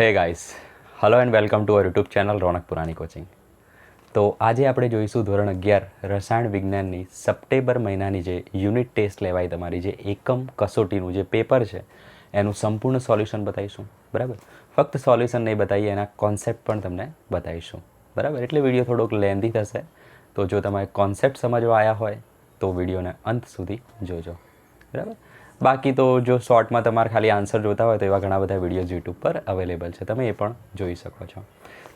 હે guys, hello and welcome to our YouTube channel Ronak Purani coaching. તો આજે આપણે જોઈશું ધોરણ 11 રસાયણ વિજ્ઞાનની સપ્ટેમ્બર મહિનાની જે યુનિટ ટેસ્ટ લેવાય, તમારી જે એકમ કસોટીનું જે પેપર છે એનું સંપૂર્ણ સોલ્યુશન બતાવીશું. બરાબર, ફક્ત સોલ્યુશન નહીં બતાવીએ, એના કોન્સેપ્ટ પણ તમને બતાવીશું. બરાબર, એટલે વિડીયો થોડોક લેન્ધી થશે, તો જો તમારે કોન્સેપ્ટ સમજવા આવ્યા હોય તો વિડીયોને અંત સુધી જોજો. બરાબર, બાકી તો જો શોર્ટમાં તમારે ખાલી આન્સર જોતા હોય તો એવા ઘણા બધા વિડીયોઝ યુટ્યુબ પર અવેલેબલ છે, તમે એ પણ જોઈ શકો છો.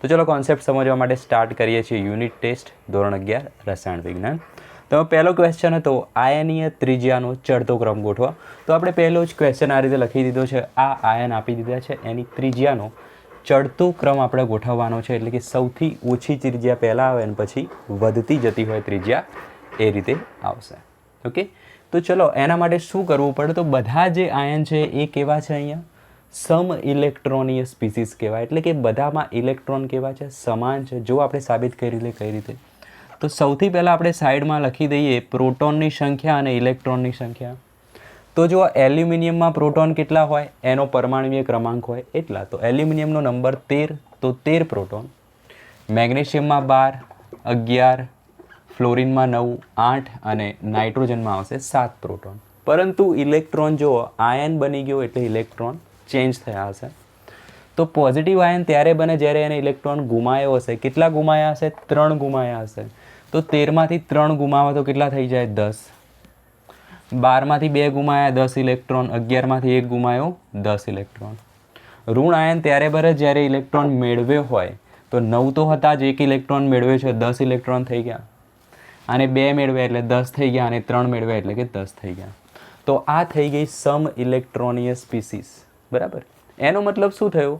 તો ચલો કોન્સેપ્ટ સમજવા માટે સ્ટાર્ટ કરીએ છીએ યુનિટ ટેસ્ટ ધોરણ 11 રસાયણ વિજ્ઞાન. તો પહેલો ક્વેશ્ચન હતો આયનીય ત્રિજ્યાનો ચડતો ક્રમ ગોઠવો. તો આપણે પહેલો જ ક્વેશ્ચન આ રીતે લખી દીધો છે. આ આયન આપી દીધા છે, એની ત્રિજ્યાનો ચડતો ક્રમ આપણે ગોઠવવાનો છે, એટલે કે સૌથી ઓછી ત્રિજ્યા પહેલાં આવે અને પછી વધતી જતી હોય ત્રિજ્યા એ રીતે આવશે. ઓકે, તો ચલો એના માટે શું કરવું પડે? તો બધા જે આયન છે એ કેવા છે? અહીંયા સમ ઇલેક્ટ્રોનીય સ્પીસીસ કહેવાય, એટલે કે બધામાં ઇલેક્ટ્રોન કેવા છે? સમાન છે. જો આપણે સાબિત કરી લે કઈ રીતે, તો સૌથી પહેલાં આપણે સાઈડમાં લખી દઈએ પ્રોટોનની સંખ્યા અને ઇલેક્ટ્રોનની સંખ્યા. તો જો એલ્યુમિનિયમમાં પ્રોટોન કેટલા હોય, એનો પરમાણુય ક્રમાંક હોય એટલા. તો એલ્યુમિનિયમનો નંબર 13, તો 13 પ્રોટોન. મેગ્નેશિયમમાં 12, 11, ફ્લોરિનમાં 9, 8 અને નાઇટ્રોજનમાં આવશે 7 પ્રોટોન. પરંતુ ઇલેક્ટ્રોન જો આયન બની ગયો એટલે ઇલેક્ટ્રોન ચેન્જ થયા હશે. તો પોઝિટિવ આયન ત્યારે બને જ્યારે એને ઇલેક્ટ્રોન ગુમાયો હશે. કેટલા ગુમાયા હશે? 3 ગુમાયા હશે. તો 13માંથી 3 ગુમાવા તો કેટલા થઈ જાય? 10. 12માંથી 2 ગુમાયા, 10 ઇલેક્ટ્રોન. 11માંથી 1 ગુમાયો, 10 ઇલેક્ટ્રોન. ઋણ આયન ત્યારે બને જ્યારે ઇલેક્ટ્રોન મેળવ્યો હોય. તો 9 તો હતા જ, 1 ઇલેક્ટ્રોન મેળવ્યો છે, 10 ઇલેક્ટ્રોન થઈ ગયા. અને 2 મેળવ્યા એટલે 10 થઈ ગયા, અને 3 મેળવ્યા એટલે કે 10 થઈ ગયા. તો આ થઈ ગઈ સમ ઇલેક્ટ્રોનીય સ્પીસીસ. બરાબર, એનો મતલબ શું થયો?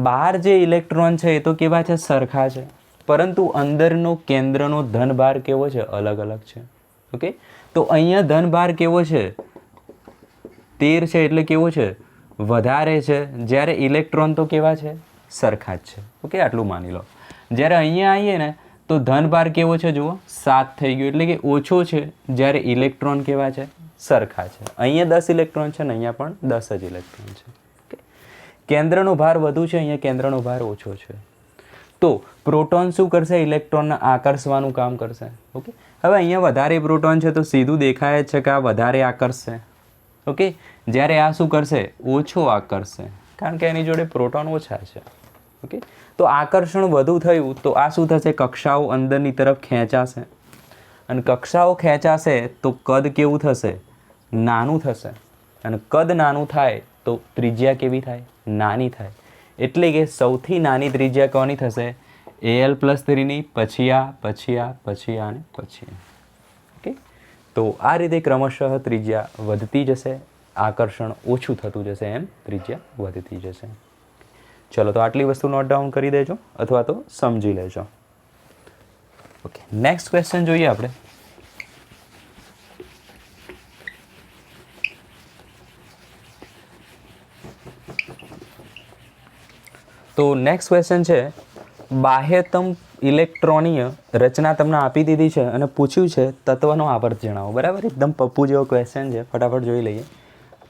12 જે ઇલેક્ટ્રોન છે એ તો કેવા છે? સરખા છે, પરંતુ અંદરનો કેન્દ્રનો ધનભાર કેવો છે? અલગ અલગ છે. ઓકે, તો અહીંયા ધનભાર કેવો છે? 13 છે એટલે કેવો છે? વધારે છે. જ્યારે ઇલેક્ટ્રોન તો કેવા છે? સરખા જ છે. ઓકે, આટલું માની લો. જ્યારે અહીંયા આવીએ ને તો ધનભાર કેવો છે? જુઓ, 7 થઈ ગયો, એટલે કે ઓછો છે. જ્યારે ઇલેક્ટ્રોન કેવા છે? સરખા છે. અહીંયા 10 ઇલેક્ટ્રોન છે ને અહીંયા પણ 10 જ ઇલેક્ટ્રોન છે. ઓકે, કેન્દ્રનો ભાર વધુ છે, અહીંયા કેન્દ્રનો ભાર ઓછો છે. તો પ્રોટોન શું કરશે? ઇલેક્ટ્રોનને આકર્ષવાનું કામ કરશે. ઓકે, હવે અહીંયા વધારે પ્રોટોન છે તો સીધું દેખાય જ છે કે આ વધારે આકર્ષશે. ઓકે, જ્યારે આ શું કરશે? ઓછો આકર્ષશે, કારણ કે એની જોડે પ્રોટોન ઓછા છે. ઓકે, તો આકર્ષણ વધુ થયું તો આ શું થશે? કક્ષાઓ અંદરની તરફ ખેંચાશે, અને કક્ષાઓ ખેંચાશે તો કદ કેવું થશે? નાનું થશે. અને કદ નાનું થાય તો ત્રિજ્યા કેવી થાય? નાની થાય. એટલે કે સૌથી નાની ત્રિજ્યા કોની થશે? Al+3ની, પછી આ, પછી આ, પછી આ અને પછી આ. ઓકે, તો આ રીતે ક્રમશઃ ત્રિજ્યા વધતી જશે, આકર્ષણ ઓછું થતું જશે, એમ ત્રિજ્યા વધતી જશે. ચલો, તો આટલી વસ્તુ નોટ ડાઉન કરી દેજો અથવા તો સમજી લેજો. ઓકે, નેક્સ્ટ ક્વેશ્ચન જોઈએ આપણે. તો નેક્સ્ટ ક્વેશ્ચન છે બાહ્યતમ ઇલેક્ટ્રોનીય રચના તમને આપી દીધી છે અને પૂછ્યું છે તત્વનો આવર્ત જણાવો. બરાબર, એકદમ પપ્પુ જેવો ક્વેશ્ચન છે, ફટાફટ જોઈ લઈએ.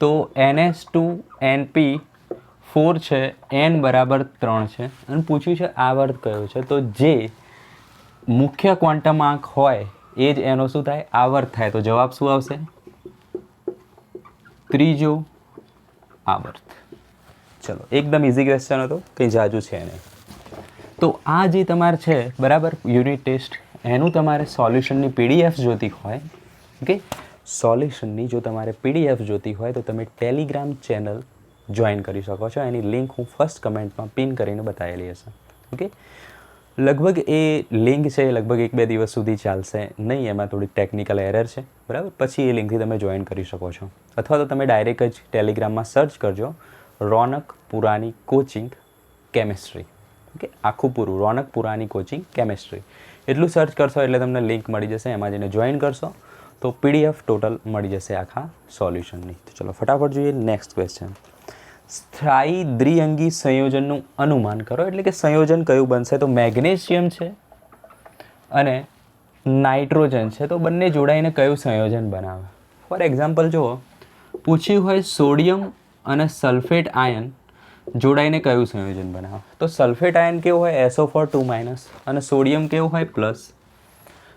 તો NH2NP4 છે, N બરાબર 3 છે, અને પૂછ્યું છે આવર્ત કયો છે. તો જે મુખ્ય ક્વોન્ટમ આંક હોય એ જ એનો શું થાય? આવર્ત થાય. તો જવાબ શું આવશે? ત્રીજો આવર્ત. ચલો, એકદમ ઇઝી ક્વેશ્ચન હતો, કંઈ જાજુ છે નહીં. તો આ જે તમારે છે, બરાબર, યુનિટ ટેસ્ટ, એનું તમારે સોલ્યુશનની PDF જોતી હોય, ઓકે, સોલ્યુશનની જો તમારે PDF જોતી હોય તો તમે ટેલિગ્રામ ચેનલ જોઈન કરી શકો છો. એની લિંક હું ફર્સ્ટ કમેન્ટમાં પિન કરીને બતાવેલી હશે. ઓકે, લગભગ એ લિંક છે લગભગ 1-2 દિવસ સુધી ચાલશે નહીં, એમાં થોડી ટેકનિકલ એરર છે. બરાબર, પછી એ લિંકથી તમે જોઈન કરી શકો છો, અથવા તો તમે ડાયરેક્ટ જ ટેલિગ્રામમાં સર્ચ કરજો રોનક પુરાણી કોચિંગ કેમેસ્ટ્રી. ઓકે, આખું પૂરું રોનક પુરાણી કોચિંગ કેમેસ્ટ્રી એટલું સર્ચ કરશો એટલે તમને લિંક મળી જશે. એમાં જઈને જોઈન કરશો તો PDF ટોટલ મળી જશે આખા સોલ્યુશનની. તો ચલો ફટાફટ જોઈએ નેક્સ્ટ ક્વેશ્ચન. સ્થાયી દ્વિઅંગી સંયોજનનું અનુમાન કરો. એટલે કે સંયોજન કયું બનશે? તો મેગ્નેશિયમ છે અને નાઇટ્રોજન છે, તો બંને જોડાઈને કયું સંયોજન બનાવે? ફોર એક્ઝામ્પલ જુઓ, પૂછ્યું હોય સોડિયમ અને સલ્ફેટ આયન જોડાઈને કયું સંયોજન બનાવો? તો સલ્ફેટ આયન કેવું હોય? SO4 2- અને સોડિયમ કેવું હોય? પ્લસ.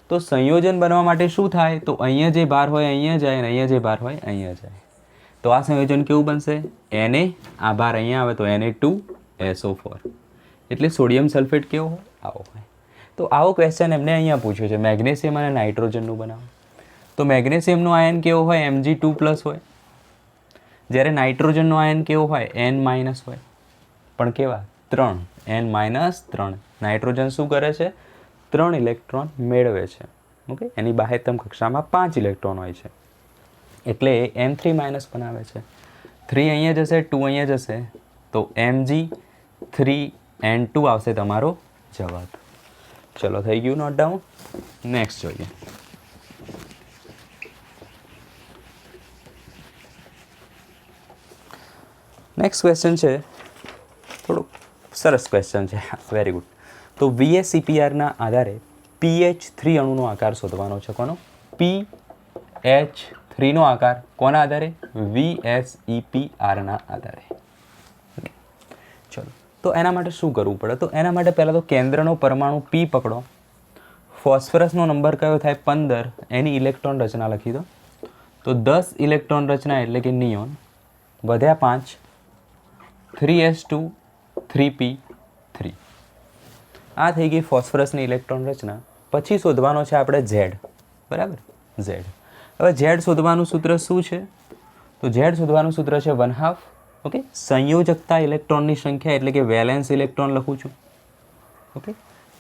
તો સંયોજન બનવા માટે શું થાય? તો અહીંયા જે ભાર હોય અહીંયા જાય અને અહીંયા જે ભાર હોય અહીંયા જાય. તો આ સંયોજન કેવું બનશે? Na, આ ભાર અહીંયા આવે તો Na2SO4. એટલે સોડિયમ સલ્ફેટ કેવો હોય? આવો હોય. તો આવો ક્વેશ્ચન એમને અહીંયા પૂછ્યો છે, મેગ્નેશિયમ અને નાઇટ્રોજનનું બનાવો. તો મેગ્નેશિયમનો આયન કેવો હોય? Mg2+ હોય. જ્યારે નાઇટ્રોજનનો આયન કેવો હોય? N- હોય. પણ કેવા? 3, N-3. નાઇટ્રોજન શું કરે છે? 3 ઇલેક્ટ્રોન મેળવે છે. ઓકે, એની બાહ્યતમ કક્ષામાં 5 ઇલેક્ટ્રોન હોય છે, એટલે N3- બનાવે છે. 3 અહીંયા જશે, 2 અહીંયા જશે, તો Mg3N2 આવશે તમારો જવાબ. ચલો, થઈ ગયું નોટ ડાઉન. નેક્સ્ટ જોઈએ. નેક્સ્ટ ક્વેશ્ચન છે, થોડું સરસ ક્વેશ્ચન છે, વેરી ગુડ. તો VSEPRના આધારે PH3 અણુનો આકાર શોધવાનો છે. કોનો? PH3નો આકાર કોના આધારે? VSEPRના આધારે. ચલો, તો એના માટે શું કરવું પડે? તો એના માટે પહેલાં તો કેન્દ્રનો પરમાણુ P પકડો. ફોસ્ફરસનો નંબર કયો થાય? 15. એની ઇલેક્ટ્રોન રચના લખી દો. તો 10 ઇલેક્ટ્રોન રચના એટલે કે નિયોન વધ્યા 5, 3s2 3p3. આ થઈ ગઈ ફોસ્ફરસની ઇલેક્ટ્રોન રચના. પછી શોધવાનો છે આપણે Z. બરાબર, Z. હવે Z શોધવાનું સૂત્ર શું છે? તો Z શોધવાનું સૂત્ર છે 1/2. ઓકે, સંયોજકતા ઇલેક્ટ્રોનની સંખ્યા એટલે કે વેલેન્સ ઇલેક્ટ્રોન લખું છું. ઓકે,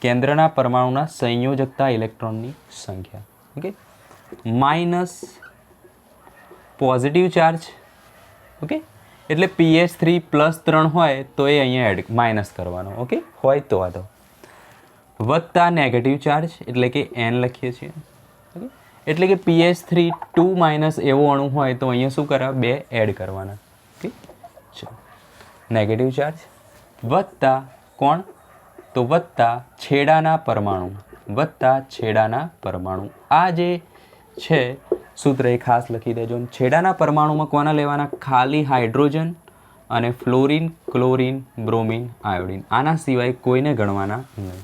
કેન્દ્રના પરમાણુના સંયોજકતા ઇલેક્ટ્રોનની સંખ્યા. Okay, minus positive charge. Okay, એટલે PH3 +3 હોય તો એ અહીંયા એડ માઇનસ કરવાનો. ઓકે, હોય તો આ તો વત્તા નેગેટિવ ચાર્જ એટલે કે N લખીએ છીએ. ઓકે, એટલે કે PH3 2- એવો અણુ હોય તો અહીંયા શું કરવા? 2 એડ કરવાના. ઓકે, ચલો, નેગેટિવ ચાર્જ વત્તા કોણ? તો વત્તા છેડાના પરમાણુ. વત્તા છેડાના પરમાણુ. આ જે છે સૂત્ર એ ખાસ લખી દેજો. છેડાના પરમાણુમાં કોના લેવાના? ખાલી હાઇડ્રોજન અને ફ્લોરિન, ક્લોરિન, બ્રોમિન, આયોડિન. આના સિવાય કોઈને ગણવાના નહીં.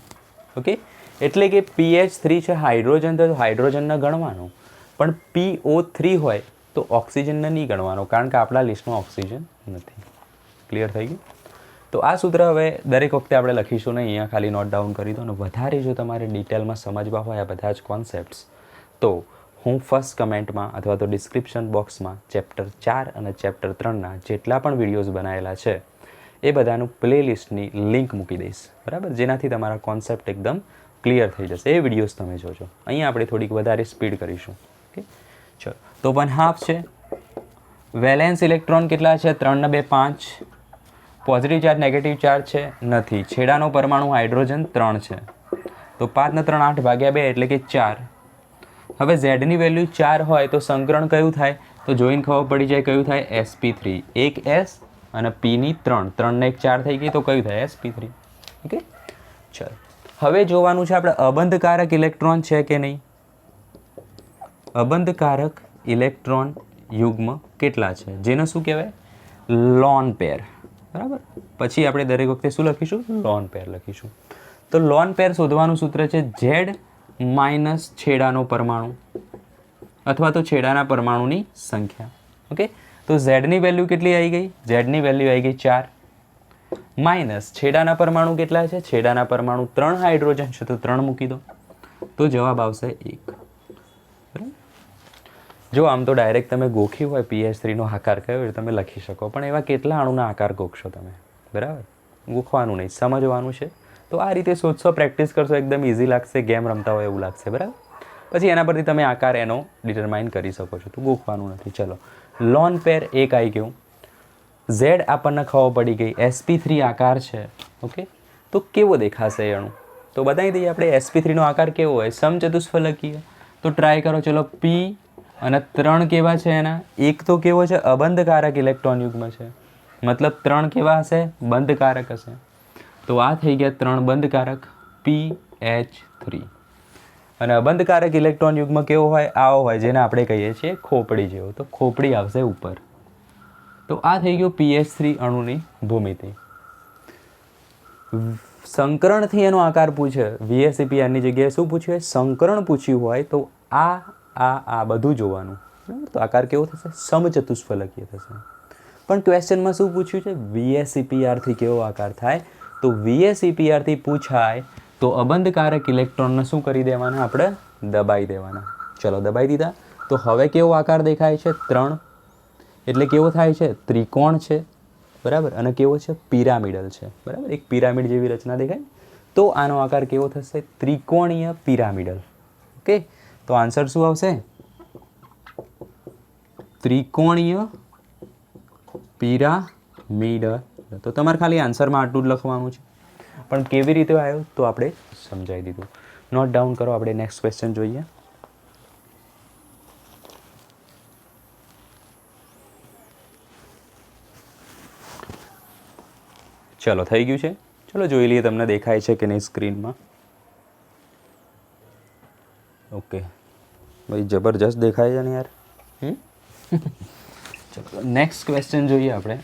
ઓકે, એટલે કે PH3 છે હાઇડ્રોજન, તો હાઇડ્રોજનને ગણવાનું, પણ PO3 હોય તો ઓક્સિજનને નહીં ગણવાનો, કારણ કે આપણા લિસ્ટમાં ઓક્સિજન નથી. ક્લિયર થઈ ગયું? તો આ સૂત્ર હવે દરેક વખતે આપણે લખીશું નહીં, અહીંયા ખાલી નોટ ડાઉન કરી દો. અને વધારે જો તમારે ડિટેલમાં સમજવા હોય આ બધા જ કોન્સેપ્ટ્સ, તો હું ફર્સ્ટ કમેન્ટમાં અથવા તો ડિસ્ક્રિપ્શન બોક્સમાં ચેપ્ટર 4 અને ચેપ્ટર 3ના જેટલા પણ વિડીયોઝ બનાવેલા છે એ બધાનું પ્લેલિસ્ટની લિંક મૂકી દઈશ. બરાબર, જેનાથી તમારા કોન્સેપ્ટ એકદમ ક્લિયર થઈ જશે. એ વિડીયોઝ તમે જોજો. અહીંયા આપણે થોડીક વધારે સ્પીડ કરીશું. ઓકે, ચલો, તો 1/2 છે. વેલેન્સ ઇલેક્ટ્રોન કેટલા છે? 3 ને 2 5. પોઝિટિવ ચાર્જ નેગેટિવ ચાર્જ છે? નથી. છેડાનો પરમાણુ હાઇડ્રોજન 3 છે, તો 5 ને 3 8 ભાગ્યા 2 એટલે કે 4. હવે ઝેડની વેલ્યુ 4 હોય તો સંકરણ કયું થાય? તો જોઈને ખબર પડી જાય કયું થાય? sp3. એક S અને Pની 3, 3 ને 1 4 થઈ ગઈ તો કયું થાય? sp3. ઓકે, ચલો, હવે જોવાનું છે આપણે અબંધકારક ઇલેક્ટ્રોન છે કે નહીં. અબંધકારક ઇલેક્ટ્રોન યુગ્મ કેટલા છે? જેને શું કહેવાય? Lone pair. બરાબર, પછી આપણે દરેક વખતે શું લખીશું? લોન પેર લખીશું. તો લોન પેર શોધવાનું સૂત્ર છે Z - છેડાનો પરમાણુ અથવા તો છેડાના પરમાણુની સંખ્યા. ઓકે, તો ઝેડની વેલ્યુ કેટલી આવી ગઈ? ઝેડની વેલ્યુ આવી ગઈ 4 માઇનસ છેડાના પરમાણુ કેટલા છે? છેડાના પરમાણુ 3 હાઇડ્રોજન છે, તો 3 મૂકી દો તો જવાબ આવશે 1. જો આમ તો ડાયરેક્ટ તમે ગોખ્યું હોય PH3નો આકાર કયો એટલે તમે લખી શકો, પણ એવા કેટલા અણુના આકાર ગોખશો તમે? બરાબર, ગોખવાનું નહીં, સમજવાનું છે. તો આ રીતે શોધશો, પ્રેક્ટિસ કરશો, એકદમ ઇઝી લાગશે, ગેમ રમતા હોય એવું લાગશે. બરાબર, પછી એના પરથી તમે આકાર એનો ડિટરમાઇન કરી શકો છો. તો ગોખવાનું નથી. ચલો, લોન પેર એક આવી ગયું. Z આપણને ખબર પડી ગઈ, sp3 આકાર છે. ઓકે, તો કેવો દેખાશે એ અણુ? તો બતાવી દઈએ આપણે sp3નો આકાર કેવો હોય? સમચતુષ્ફલકીય. તો ટ્રાય કરો. ચલો, P અને 3 કેવા છે એના? એક તો કેવો છે? અબંધકારક ઇલેક્ટ્રોન યુગ્મ છે, મતલબ 3 કેવા હશે? બંધકારક હશે. તો આ થઈ ગયા 3 બંધકારક, PH3. અને અબંધકારક ઇલેક્ટ્રોન યુગ્મ કેવો હોય? આવો હોય, જેને આપણે કહીએ છીએ ખોપડી જેવો. તો ખોપડી આવશે ઉપર. તો આ થઈ ગયું PH3 અણુની ભૂમિતિ. સંકરણથી એનો આકાર પૂછે, VSEPRની જગ્યાએ શું પૂછ્યું? સંકરણ પૂછ્યું હોય તો આ બધું જોવાનું. બરાબર, તો આકાર કેવો થશે? સમચતુષ્ફલકીય થશે. પણ ક્વેશ્ચનમાં શું પૂછ્યું છે? VSEPRથી કેવો આકાર થાય? તો VSEPRથી પૂછાય તો અબંધકારક ઇલેક્ટ્રોનને શું કરી દેવાના? આપણે દબાઈ દેવાના. ચલો દબાઈ દીધા. તો હવે કેવો આકાર દેખાય છે? 3. એટલે કેવો થાય છે? ત્રિકોણ છે. બરાબર, અને કેવો છે? પિરામિડલ છે. બરાબર, એક પિરામિડ જેવી રચના દેખાય. તો આનો આકાર કેવો થશે? ત્રિકોણીય પિરામિડલ. ઓકે, તો આન્સર શું આવશે? ત્રિકોણીય પિરામિડલ. તો તમારે ખાલી આન્સરમાં આટલું જ લખવાનું છે, પણ કેવી રીતે આવ્યો તો આપણે સમજાવી દીધું. નોટ ડાઉન કરો. આપણે નેક્સ્ટ ક્વેશ્ચન જોઈએ. ચલો થઈ ગયું છે. ચલો જોઈ લઈએ તમને દેખાય છે કે નહીં સ્ક્રીનમાં. ઓકે ભાઈ, જબરજસ્ત દેખાય છે ને યાર. ચલો નેક્સ્ટ ક્વેશ્ચન જોઈએ આપણે.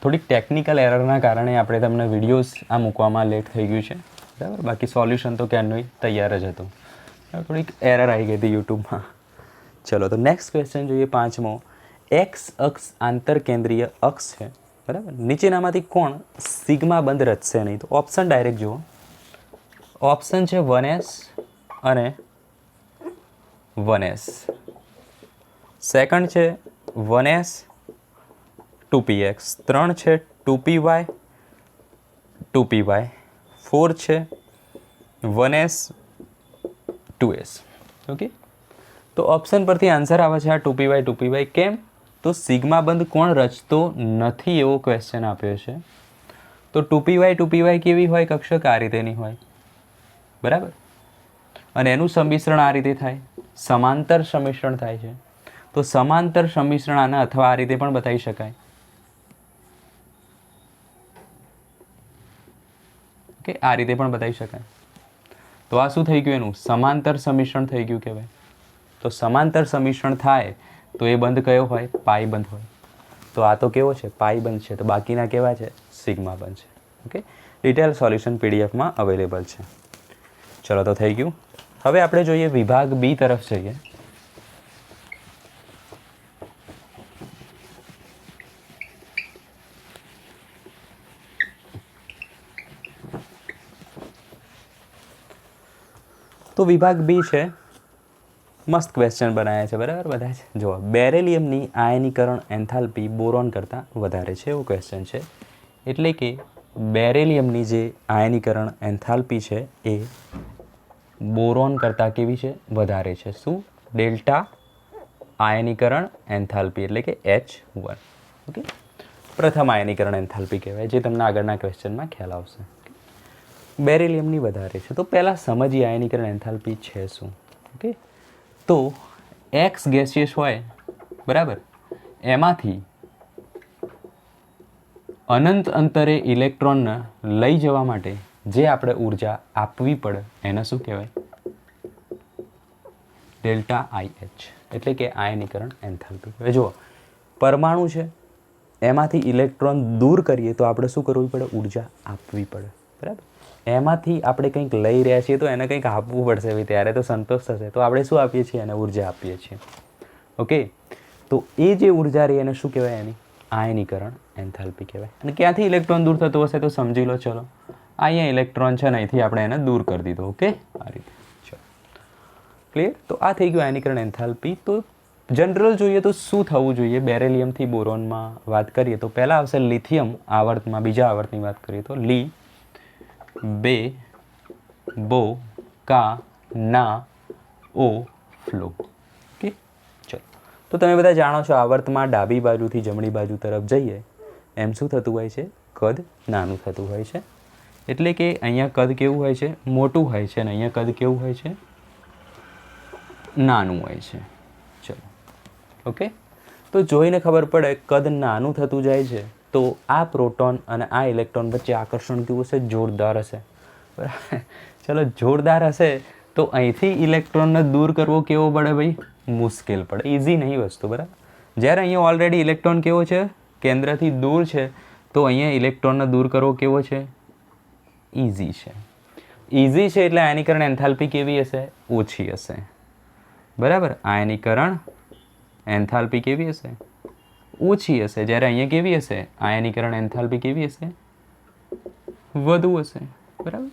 થોડીક ટેકનિકલ એરરના કારણે આપણે તમને વિડીયોઝ આ મૂકવામાં લેટ થઈ ગયું છે. બરાબર, બાકી સોલ્યુશન તો ક્યારનું તૈયાર જ હતું. થોડીક એરર આવી ગઈ હતી યુટ્યુબમાં. ચલો તો નેક્સ્ટ ક્વેશ્ચન જોઈએ, 5મો. એક્સ અક્ષ આંતરકેન્દ્રીય અક્ષ છે. બરાબર, નીચેનામાંથી કોણ સિગ્મા બંધ રચશે નહીં? તો ઓપ્શન ડાયરેક્ટ જુઓ. ઓપ્શન છે 1s અને 1s. સેકન્ડ છે 1s 2px. 3 છે 2py 2py. 4 છે 1s 2s. ઓકે, તો ઓપ્શન પરથી આન્સર આવે છે આ 2py 2py. કેમ? તો સિગ્મા બંધ કોણ રચતો નથી એવો ક્વેશ્ચન આપ્યો છે. તો 2py 2py કેવી હોય? કક્ષક આ રીતેની હોય. બરાબર, અને એનું સંમિશ્રણ આ રીતે થાય, સમાંતર સંમિશ્રણ થાય છે. તો સમાંતર સંમિશ્રણ આને અથવા આ રીતે પણ બતાવી શકાય. કે આ રીતે પણ બતાવી શકાય. તો આ શું થઈ ગયું? એનું સમાંતર સંમિશ્રણ થઈ ગયું કહેવાય. તો સમાંતર સંમિશ્રણ થાય તો એ બંધ કયો હોય? પાઈ બંધ હોય. તો આ તો કેવો છે? પાઈ બંધ છે. તો બાકીના કેવા છે? સિગ્મા બંધ છે. ઓકે, ડિટેલ સોલ્યુશન પીડીએફમાં અવેલેબલ છે. ચલો તો થઈ ગયું. હવે આપણે જોઈએ વિભાગ બી તરફ જઈએ. તો વિભાગ બી છે. મસ્ત ક્વેશ્ચન બનાવ્યા છે. બરાબર, બધા જ જુઓ. બેરેલિયમની આયનીકરણ એન્થાલ્પી બોરોન કરતાં વધારે છે એવો ક્વેશ્ચન છે. એટલે કે બેરેલિયમની જે આયનીકરણ એન્થાલ્પી છે એ બોરોન કરતાં કેવી છે? વધારે છે. શું? ડેલ્ટા આયનીકરણ એન્થાલ્પી એટલે કે H1. ઓકે, પ્રથમ આયનીકરણ એન્થાલ્પી કહેવાય, જે તમને આગળના ક્વેશ્ચનમાં ખ્યાલ આવશે. બેરિલિયમની વધારે છે. તો પહેલાં સમજીએ આયનીકરણ એન્થાલ્પી છે શું. ઓકે, તો એક્સ ગેસિયસ હોય, બરાબર, એમાંથી અનંત અંતરે ઇલેક્ટ્રોનને લઈ જવા માટે જે આપણે ઉર્જા આપવી પડે એને શું કહેવાય? ડેલ્ટા IH એટલે કે આયનીકરણ એન્થાલ્પી. હવે જુઓ, પરમાણુ છે એમાંથી ઇલેક્ટ્રોન દૂર કરીએ તો આપણે શું કરવું પડે? ઉર્જા આપવી પડે. બરાબર, એમાંથી આપણે કંઈક લઈ રહ્યા છીએ તો એને કંઈક આપવું પડશે, ભાઈ, ત્યારે તો સંતોષ થશે. તો આપણે શું આપીએ છીએ? એને ઉર્જા આપીએ છીએ. ઓકે, તો એ જે ઉર્જા રહી એને શું કહેવાય? એની આયનીકરણ એન્થાલ્પી કહેવાય. અને ક્યાંથી ઇલેક્ટ્રોન દૂર થતો હશે તો સમજી લો. ચલો, અહીંયા ઇલેક્ટ્રોન છે ને, અહીંથી આપણે એને દૂર કરી દીધો. ઓકે, આ રીતે. ચલો, ક્લિયર? તો આ થઈ ગયું આયનીકરણ એન્થાલ્પી. તો જનરલ જોઈએ તો શું થવું જોઈએ? બેરેલિયમથી બોરોનમાં વાત કરીએ તો પહેલાં આવશે લિથિયમ આવર્તમાં. બીજા આવર્તની વાત કરીએ તો લી બે બો કા ના ઓ ફ્લો. ઓકે, ચલો. તો તમે બધા જાણો છો આવર્તમાં ડાબી બાજુથી જમણી બાજુ તરફ જઈએ એમ શું થતું હોય છે? કદ નાનું થતું હોય છે. એટલે કે અહીંયા કદ કેવું હોય છે? મોટું હોય છે. અને અહીંયા કદ કેવું હોય છે? નાનું હોય છે. ચલો, ઓકે. તો જોઈને ખબર પડે કદ નાનું થતું જાય છે તો આ પ્રોટોન અને આ ઇલેક્ટ્રોન વચ્ચે આકર્ષણ કેવું હશે? જોરદાર હશે. બરાબર. ચલો જોરદાર હશે તો અહીંથી ઇલેક્ટ્રોનને દૂર કરવો કેવો પડે ભાઈ? મુશ્કેલ પડે, ઇઝી નહીં વસ્તુ. બરાબર. જ્યારે અહીંયા ઓલરેડી ઇલેક્ટ્રોન કેવો છે? કેન્દ્રથી દૂર છે. તો અહીંયા ઇલેક્ટ્રોનને દૂર કરવો કેવો છે? ઇઝી છે. ઇઝી છે એટલે આયનીકરણ એન્થાલ્પી કેવી હશે? ઓછી હશે. બરાબર. આયનીકરણ એન્થાલ્પી કેવી હશે? ઓછી હશે. જ્યારે અહીંયા કેવી હશે? આયનીકરણ એન્થાલ્પી કેવી હશે? વધુ હશે. બરાબર.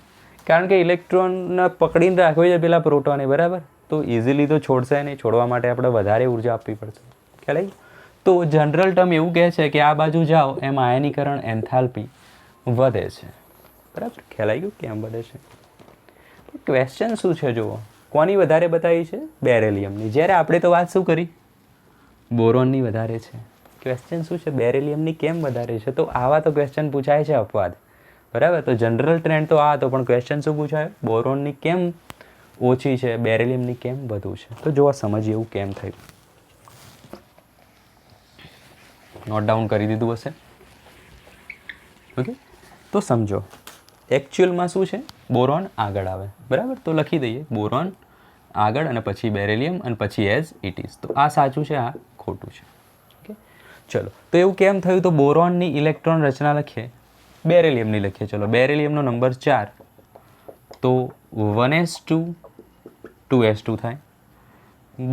કારણ કે ઇલેક્ટ્રોનને પકડીને રાખવી છે પેલા પ્રોટોને. બરાબર. તો ઇઝીલી તો છોડશે નહીં. છોડવા માટે આપણે વધારે ઉર્જા આપવી પડશે. ખ્યાલ આવી? તો જનરલ ટર્મ એવું કહે છે કે આ બાજુ જાઓ એમ આયનીકરણ એન્થાલ્પી વધે છે. બરાબર. ખ્યાલ આવી ગયું કેમ વધે છે? ક્વેશ્ચન શું છે જુઓ. કોની વધારે બતાવી છે? બેરેલિયમની. જ્યારે આપણે તો વાત શું કરી? બોરોનની વધારે છે. ક્વેશ્ચન શું છે? બેરેલિયમની કેમ વધારે છે? તો આવા તો ક્વેશ્ચન પૂછાય છે અપવાદ. બરાબર. તો જનરલ ટ્રેન્ડ તો આ હતો, પણ ક્વેશ્ચન શું પૂછાય? બોરોનની કેમ ઓછી છે, બેરેલિયમની કેમ વધુ છે? તો જોવા સમજીએ એવું કેમ થયું. નોટ ડાઉન કરી દીધું હશે. ઓકે. તો સમજો એકચ્યુઅલમાં શું છે? બોરોન આગળ આવે. બરાબર. તો લખી દઈએ બોરોન આગળ અને પછી બેરેલિયમ અને પછી એઝ ઇટ ઇઝ. તો આ સાચું છે, આ ખોટું છે. ઓકે. ચલો તો એવું કેમ થયું? તો બોરોનની ઇલેક્ટ્રોન રચના લખીએ, બેરેલિયમની લખીએ. ચલો બેરેલિયમનો નંબર 4, તો 1s2 2s2 થાય.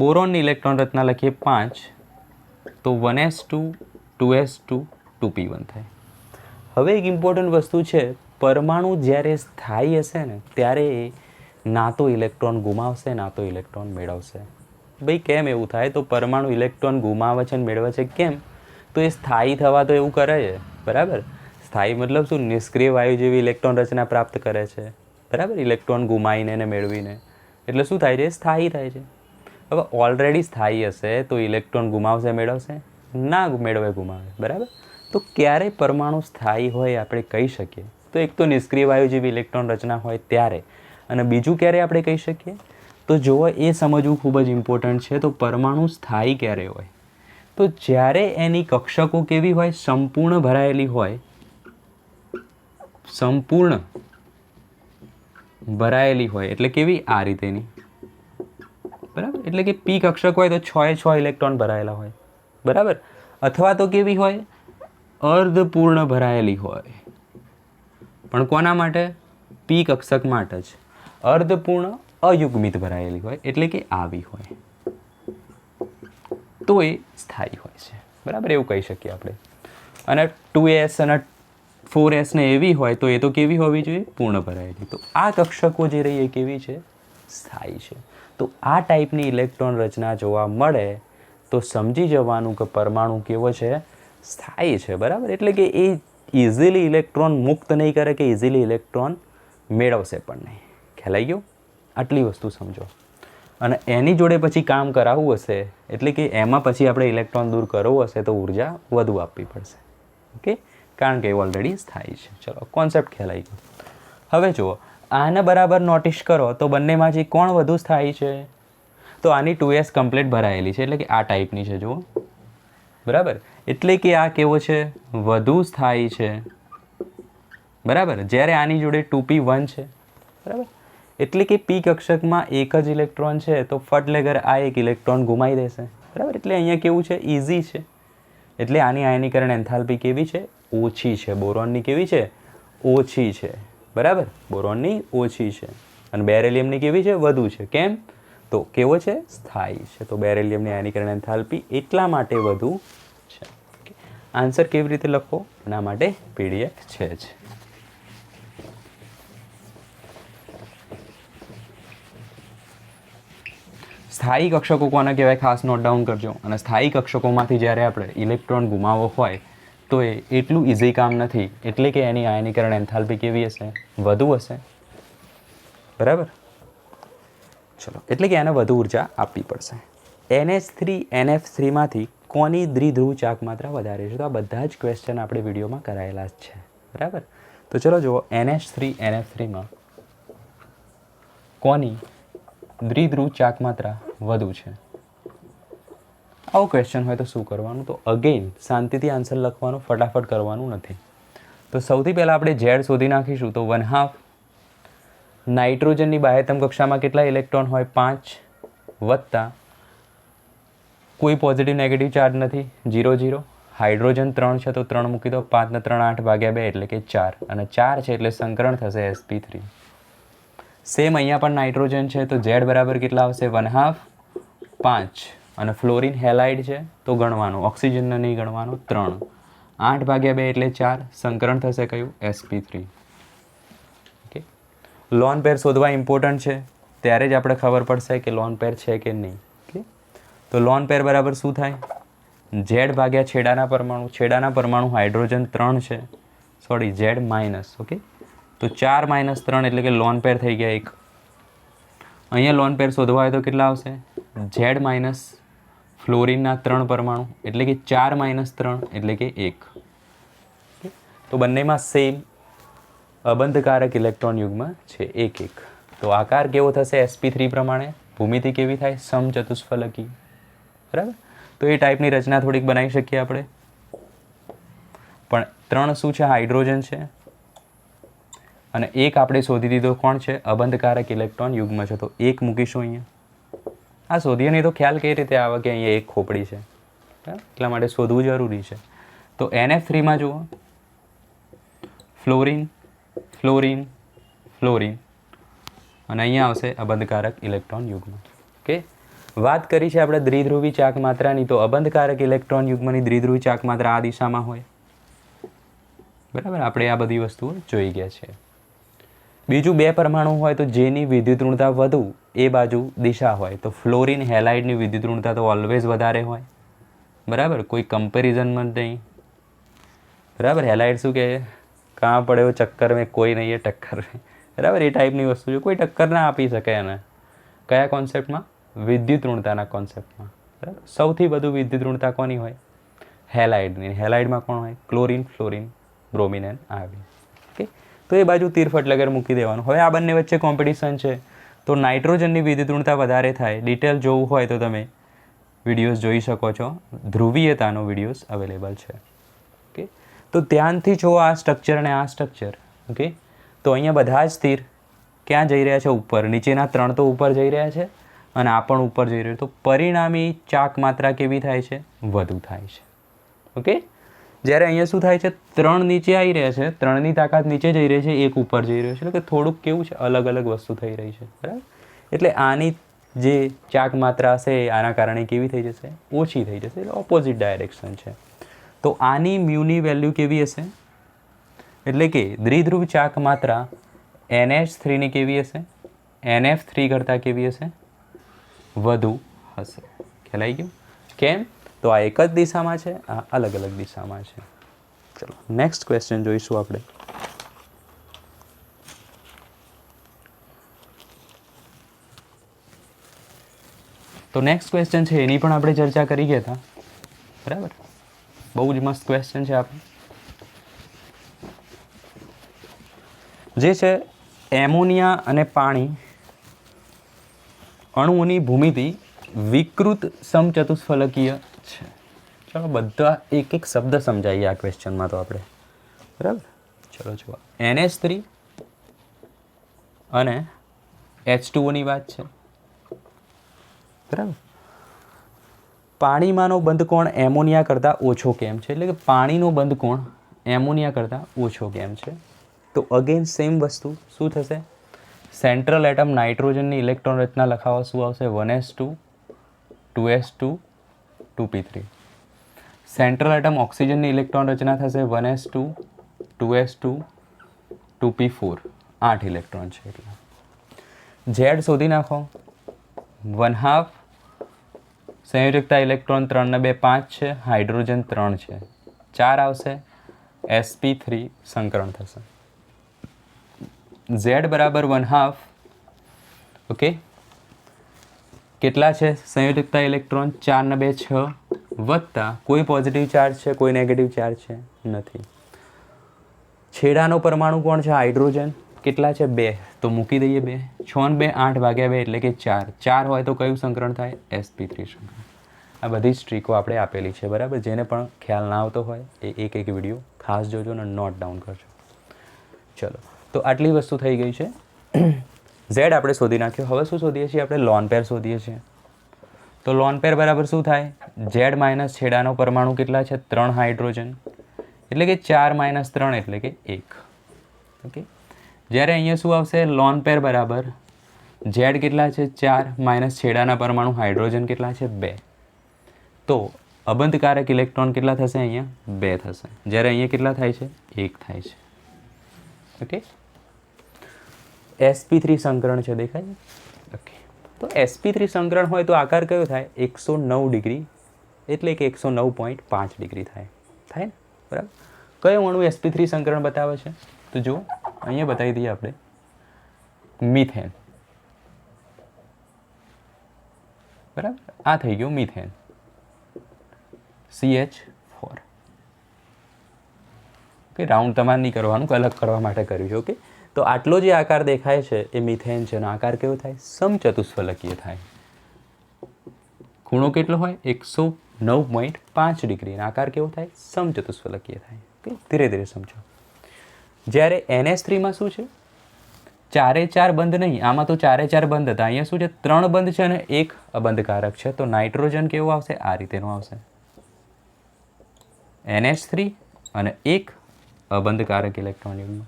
બોરોનની ઇલેક્ટ્રોન રચના લખીએ 5, તો 1s2 2s2 2p1 થાય. હવે એક ઇમ્પોર્ટન્ટ વસ્તુ છે, પરમાણુ જ્યારે સ્થાયી હશે ને ત્યારે ના તો ઇલેક્ટ્રોન ગુમાવશે ના તો ઇલેક્ટ્રોન મેળવશે. ભાઈ કેમ એવું થાય? તો પરમાણુ ઇલેક્ટ્રોન ગુમાવે છે અને મેળવે છે કેમ? તો એ સ્થાયી થવા તો એવું કરે છે. બરાબર. સ્થાયી મતલબ શું? નિષ્ક્રિય વાયુ જેવી ઇલેક્ટ્રોન રચના પ્રાપ્ત કરે છે. બરાબર. ઇલેક્ટ્રોન ગુમાવીને ને મેળવીને. એટલે શું થાય છે? સ્થાયી થાય છે. હવે ઓલરેડી સ્થાયી હશે તો ઇલેક્ટ્રોન ગુમાવશે મેળવશે? ના મેળવે, ગુમાવે. બરાબર. તો ક્યારે પરમાણુ સ્થાયી હોય આપણે કહી શકીએ? તો એક તો નિષ્ક્રિય વાયુ જેવી ઇલેક્ટ્રોન રચના હોય ત્યારે, અને બીજું ક્યારે આપણે કહી શકીએ? તો જુઓ એ સમજવું ખૂબ જ ઇમ્પોર્ટન્ટ છે. તો પરમાણુ સ્થાયી ક્યારે હોય? તો જ્યારે એની કક્ષકો કેવી હોય? સંપૂર્ણ ભરાયેલી હોય. સંપૂર્ણ ભરાયેલી હોય એટલે કેવી? આ રીતેની. બરાબર. એટલે કે પી કક્ષક હોય તો 6 એ 6 ઇલેક્ટ્રોન ભરાયેલા હોય. બરાબર. અથવા તો કેવી હોય? અર્ધપૂર્ણ ભરાયેલી હોય. પણ કોના માટે? પી કક્ષક માટે જ. અર્ધપૂર્ણ અયુગ્મિત ભરાયેલી હોય એટલે કે આવી હોય, તો એ સ્થાયી હોય છે. બરાબર. એવું કહી શકીએ આપણે. અને 2s અને 4s ને એવી હોય તો એ તો કેવી હોવી જોઈએ? પૂર્ણ ભરાયેલી. તો આ કક્ષકો જે રહી એ કેવી છે? સ્થાયી છે. તો આ ટાઈપની ઇલેક્ટ્રોન રચના જોવા મળે તો સમજી જવાનું કે પરમાણુ કેવો છે? સ્થાયી છે. બરાબર. એટલે કે એ ઇઝીલી ઇલેક્ટ્રોન મુક્ત નહીં કરે કે ઇઝીલી ઇલેક્ટ્રોન મેળવશે પણ નહીં. ખ્યાલ આવી ગયો? આટલી વસ્તુ સમજો. અને એની જોડે પછી કામ કરાવવું હશે એટલે કે એમાં પછી આપણે ઇલેક્ટ્રોન દૂર કરવું હશે તો ઉર્જા વધુ આપવી પડશે. ઓકે. કારણ કે એ ઓલરેડી સ્થાયી છે. ચલો કોન્સેપ્ટ ખ્યાલ આવી ગયો. હવે જુઓ આને બરાબર નોટિસ કરો તો બંનેમાંથી કોણ વધુ સ્થાયી છે? તો આની 2s કમ્પ્લીટ ભરાયેલી છે એટલે કે આ ટાઈપની છે. જુઓ. બરાબર. એટલે કે આ કેવો છે? વધુ સ્થાયી છે. બરાબર. જ્યારે આની જોડે 2p1 છે. બરાબર. એટલે કે પી કક્ષકમાં એક જ ઇલેક્ટ્રોન છે તો ફટલેગર આ એક ઇલેક્ટ્રોન ગુમાવી દેશે. બરાબર. એટલે અહીંયા કેવું છે? ઇઝી છે. એટલે આની આયનીકરણ એન્થાલ્પી કેવી છે? ઓછી છે. બોરોનની કેવી છે? ઓછી છે. બરાબર. બોરોનની ઓછી છે. અને બેરેલિયમની કેવી છે? વધુ છે. કેમ? તો કેવો છે? સ્થાયી છે. તો બેરેલિયમની આયનીકરણ એન્થાલ્પી એટલા માટે વધુ છે. આન્સર કેવી રીતે લખો એના માટે પીડીએફ છે જ. સ્થાયી કક્ષકો કોને કહેવાય? ખાસ નોટ ડાઉન કરજો. અને સ્થાયી કક્ષકોમાંથી જ્યારે આપણે ઇલેક્ટ્રોન ગુમાવવો હોય તો એ એટલું ઇઝી કામ નથી. એટલે કે એની આયનીકરણ એન્થાલ્પી કેવી હશે? વધુ હશે. બરાબર. ચલો એટલે કે એને વધુ ઉર્જા આપવી પડશે. NH3 NF3માંથી કોની દ્વિધ્રુવ ચાક માત્રા વધારે છે? તો આ બધા જ ક્વેશ્ચન આપણે વિડીયોમાં કરાયેલા જ છે. બરાબર. તો ચલો જુઓ NH3 NF3માં કોની દ્વિધ્રુવ ચાક માત્રા વધુ છે? આવો ક્વેશ્ચન હોય તો શું કરવાનું? તો અગેન શાંતિથી આન્સર લખવાનું, ફટાફટ કરવાનું નથી. તો સૌથી પહેલાં આપણે ઝેડ શોધી નાખીશું. તો 1/2 નાઇટ્રોજનની બાહ્યતમ કક્ષામાં કેટલા ઇલેક્ટ્રોન હોય? 5 વત્તા કોઈ પોઝિટિવ નેગેટિવ ચાર્જ નથી, 0 0. હાઇડ્રોજન 3 છે તો 3 મૂકી દો, 5 ને 3 8 ભાગ્યા 2 એટલે કે 4, અને 4 છે એટલે સંકરણ થશે sp3. સેમ અહીંયા પણ નાઇટ્રોજન છે તો Z બરાબર કેટલા આવશે? 1/2 5, અને ફ્લોરિન હેલાઇડ છે તો ગણવાનું, ઓક્સિજનને નહીં ગણવાનું, 3, 8 ભાગ્યા 2 એટલે 4, સંકરણ થશે કયું? sp3. ઓકે, લોન પેર શોધવા ઇમ્પોર્ટન્ટ છે, ત્યારે જ આપણે ખબર પડશે કે લોન પેર છે કે નહીં. ઓકે, તો લોન પેર બરાબર શું થાય? Z ભાગ્યા છેડાના પરમાણુ હાઇડ્રોજન 3 છે, સોરી Z માઇનસ. ઓકે, તો 4 - 3 એટલે કે લોન પેર થઈ ગયા 1. અહીંયા લોન પેર શોધવા હોય તો કેટલા આવશે? Z માઇનસ ફ્લોરિનના 3 પરમાણુ એટલે કે 4 - 3 એટલે કે 1. તો બંનેમાં સેમ અબંધકારક ઇલેક્ટ્રોન યુગ્મ છે, 1 1. તો આકાર કેવો થશે? sp3 પ્રમાણે. ભૂમિતિ કેવી થાય? સમચતુષ્ફલકી. બરાબર, તો એ ટાઈપની રચના થોડીક બનાવી શકીએ આપણે. પણ 3 શું છે? હાઇડ્રોજન છે, અને 1 આપણે શોધી દીધો, કોણ છે? અબંધકારક ઇલેક્ટ્રોન યુગ્મ છે, તો 1 મૂકીશું અહીંયા. આ શોધીએ નહીં તો ખ્યાલ કઈ રીતે આવે કે અહીંયા 1 ખોપડી છે, એટલા માટે શોધવું જરૂરી છે. તો NF3માં જુઓ, ફ્લોરિન ફ્લોરિન ફ્લોરિન, અને અહીંયા આવશે અબંધકારક ઇલેક્ટ્રોન યુગ્મ. ઓકે, વાત કરી છે આપણે દ્વિધ્રુવી ચાક માત્રાની, તો અબંધકારક ઇલેક્ટ્રોન યુગ્મની દ્વિધ્રુવી ચાક માત્રા આ દિશામાં હોય. બરાબર, આપણે આ બધી વસ્તુઓ જોઈ ગયા છે. બીજું 2 પરમાણુ હોય તો જેની વિદ્યુત ઋણતા વધુ એ બાજુ દિશા હોય, તો ફ્લોરિન હેલાઇડની વિદ્યુત ઋણતા તો ઓલવેઝ વધારે હોય. બરાબર, કોઈ કમ્પેરિઝનમાં જ નહીં. બરાબર, હેલાઇડ શું કહે? કાં પડ્યો ચક્કર મેં કોઈ નહીં એ ટક્કર. બરાબર, એ ટાઈપની વસ્તુ છે, કોઈ ટક્કર ના આપી શકે એને. કયા કોન્સેપ્ટમાં? વિદ્યુત ઋણતાના કોન્સેપ્ટમાં. બરાબર, સૌથી વધુ વિદ્યુત ઋણતા કોની હોય? હેલાઇડની. હેલાઇડમાં કોણ હોય? Chlorine fluorine bromine and iodine. Okay, તો એ બાજુ તીરફટ લગર મૂકી દેવાનું. હવે આ બંને વચ્ચે કોમ્પિટિશન છે, તો નાઇટ્રોજનની વિદ્યુત ઋણતા વધારે થાય. ડિટેલ જોવું હોય તો તમે વિડીયોઝ જોઈ શકો છો, ધ્રુવીયતાનો વિડીયોઝ અવેલેબલ છે. ઓકે, તો ધ્યાનથી જો આ સ્ટ્રક્ચર અને આ સ્ટ્રક્ચર. ઓકે, તો અહીંયા બધા જ તીર ક્યાં જઈ રહ્યા છે? ઉપર. નીચેના 3 તો ઉપર જઈ રહ્યા છે, અને આ પણ ઉપર જઈ રહ્યું. તો પરિણામી ચાક માત્રા કેવી થાય છે? વધુ થાય છે. ઓકે, જ્યારે અહીંયા શું થાય છે? 3 નીચે આવી રહ્યા છે, 3ની તાકાત નીચે જઈ રહી છે, 1 ઉપર જઈ રહ્યો છે, એટલે કે થોડુંક કેવું છે? અલગ અલગ વસ્તુ થઈ રહી છે. બરાબર, એટલે આની જે ચાક માત્રા હશે આના કારણે કેવી થઈ જશે? ઓછી થઈ જશે, એટલે ઓપોઝિટ ડાયરેક્શન છે. તો આની મ્યુની વેલ્યુ કેવી હશે? એટલે કે દ્વિધ્રુવ ચાક માત્રા NH3ની કેવી હશે? NF3 કરતાં કેવી હશે? વધુ હશે. ખ્યાલ આવી ગયું? કેમ? તો આ એક જ દિશામાં છે, આ અલગ અલગ દિશામાં છે. ચલો નેક્સ્ટ ક્વેશ્ચન જોઈશું આપણે. તો નેક્સ્ટ ક્વેશ્ચન છે એની પણ આપણે ચર્ચા કરી ગયા હતા. બરાબર, બહુ જ મસ્ત ક્વેશ્ચન છે આપણે. જે છે એમોનિયા અને પાણી અણુઓની ભૂમિતિ વિકૃત સમચતુષ્ફલકીય છે. ચલો બધા એક એક શબ્દ સમજાવીએ આ ક્વેશ્ચનમાં તો આપણે. બરાબર, ચલો જુઓ. NH3 અને H2Oની વાત છે. બરાબર, પાણીમાંનો બંધકોણ એમોનિયા કરતાં ઓછો કેમ છે? એટલે કે પાણીનો બંધકોણ એમોનિયા કરતાં ઓછો કેમ છે? તો અગેન સેમ વસ્તુ શું થશે? સેન્ટ્રલ એટમ નાઇટ્રોજનની ઇલેક્ટ્રોન રચના લખાવા શું આવશે? 1s2 2s2 2p3. Central atom ઓક્સિજનની ઇલેક્ટ્રોન રચના થશે 1s2 2s2 2p4. 8 ઇલેક્ટ્રોન છે એટલે Z શોધી નાખો. 1/2 સંયોજકતા ઇલેક્ટ્રોન 3 ને 2 5 છે, હાઇડ્રોજન 3 છે, 4 આવશે, sp3 સંકરણ થશે. Z બરાબર 1/2. ઓકે, કેટલા છે સંયોજકતા ઇલેક્ટ્રોન? 4 ને 2 6, વત્તા કોઈ પોઝિટિવ ચાર્જ છે, કોઈ નેગેટિવ ચાર્જ છે નથી. છેડાનો પરમાણુ કોણ છે? હાઇડ્રોજન. કેટલા છે? 2, તો મૂકી દઈએ 2. 6 ને 2 8 ભાગ્યા 2 એટલે કે 4. 4 હોય તો કયું સંકરણ થાય? sp3 સંકરણ. આ બધી જ ટ્રીકો આપણે આપેલી છે. બરાબર, જેને પણ ખ્યાલ ના આવતો હોય એ એક એક વિડીયો ખાસ જોજો અને નોટ ડાઉન કરજો. ચલો, તો આટલી વસ્તુ થઈ ગઈ છે. ઝેડ આપણે શોધી નાખ્યો. હવે શું શોધીએ છીએ આપણે? લોન પેર શોધીએ છીએ. તો લોન પેર બરાબર શું થાય? ઝેડ માઇનસ છેડાનો પરમાણુ કેટલા છે? 3 હાઇડ્રોજન, એટલે કે 4 માઇનસ 3 એટલે કે 1. ઓકે, જ્યારે અહીંયા શું આવશે? લોન પેર બરાબર ઝેડ કેટલા છે? 4 માઇનસ છેડાના પરમાણુ હાઇડ્રોજન કેટલા છે? 2. તો અબંધકારક ઇલેક્ટ્રોન કેટલા થશે? અહીંયા 2 થશે. જ્યારે અહીંયા કેટલા થાય છે? 1 થાય છે. ઓકે, sp3 સંકરણ છે, દેખાય? ઓકે, તો sp3 સંકરણ હોય તો આકાર કયો થાય? 109 ડિગ્રી, એટલે કે 109.5 ડિગ્રી થાય. થાય ને? બરાબર. કયો અણુ sp3 સંકરણ બતાવે છે? તો જુઓ, અહીંયા બતાવી દઈએ આપણે. મિથેન. બરાબર, આ થઈ ગયું મિથેન, CH4. ઓકે, રાઉન્ડ તમારે નહીં કરવાનું, અલગ કરવા માટે કર્યું છે. ઓકે, તો આટલો જે આકાર દેખાય છે એ મિથેન છે. એનો આકાર કેવો થાય? સમચતુષ્ફલકીય થાય. ખૂણો કેટલો હોય? 109.5 ડિગ્રી. આકાર કેવો થાય? સમચતુષ્ફલકીય થાય. ઓકે, ધીરે ધીરે સમજો. જ્યારે NH3માં શું છે? 4 બંધ નહીં, આમાં તો 4 બંધ હતા. અહીંયા શું છે? 3 બંધ છે અને 1 અબંધકારક છે. તો નાઇટ્રોજન કેવો આવશે? આ રીતેનો આવશે. NH3 અને 1 અબંધકારક ઇલેક્ટ્રોન યુગ્મ.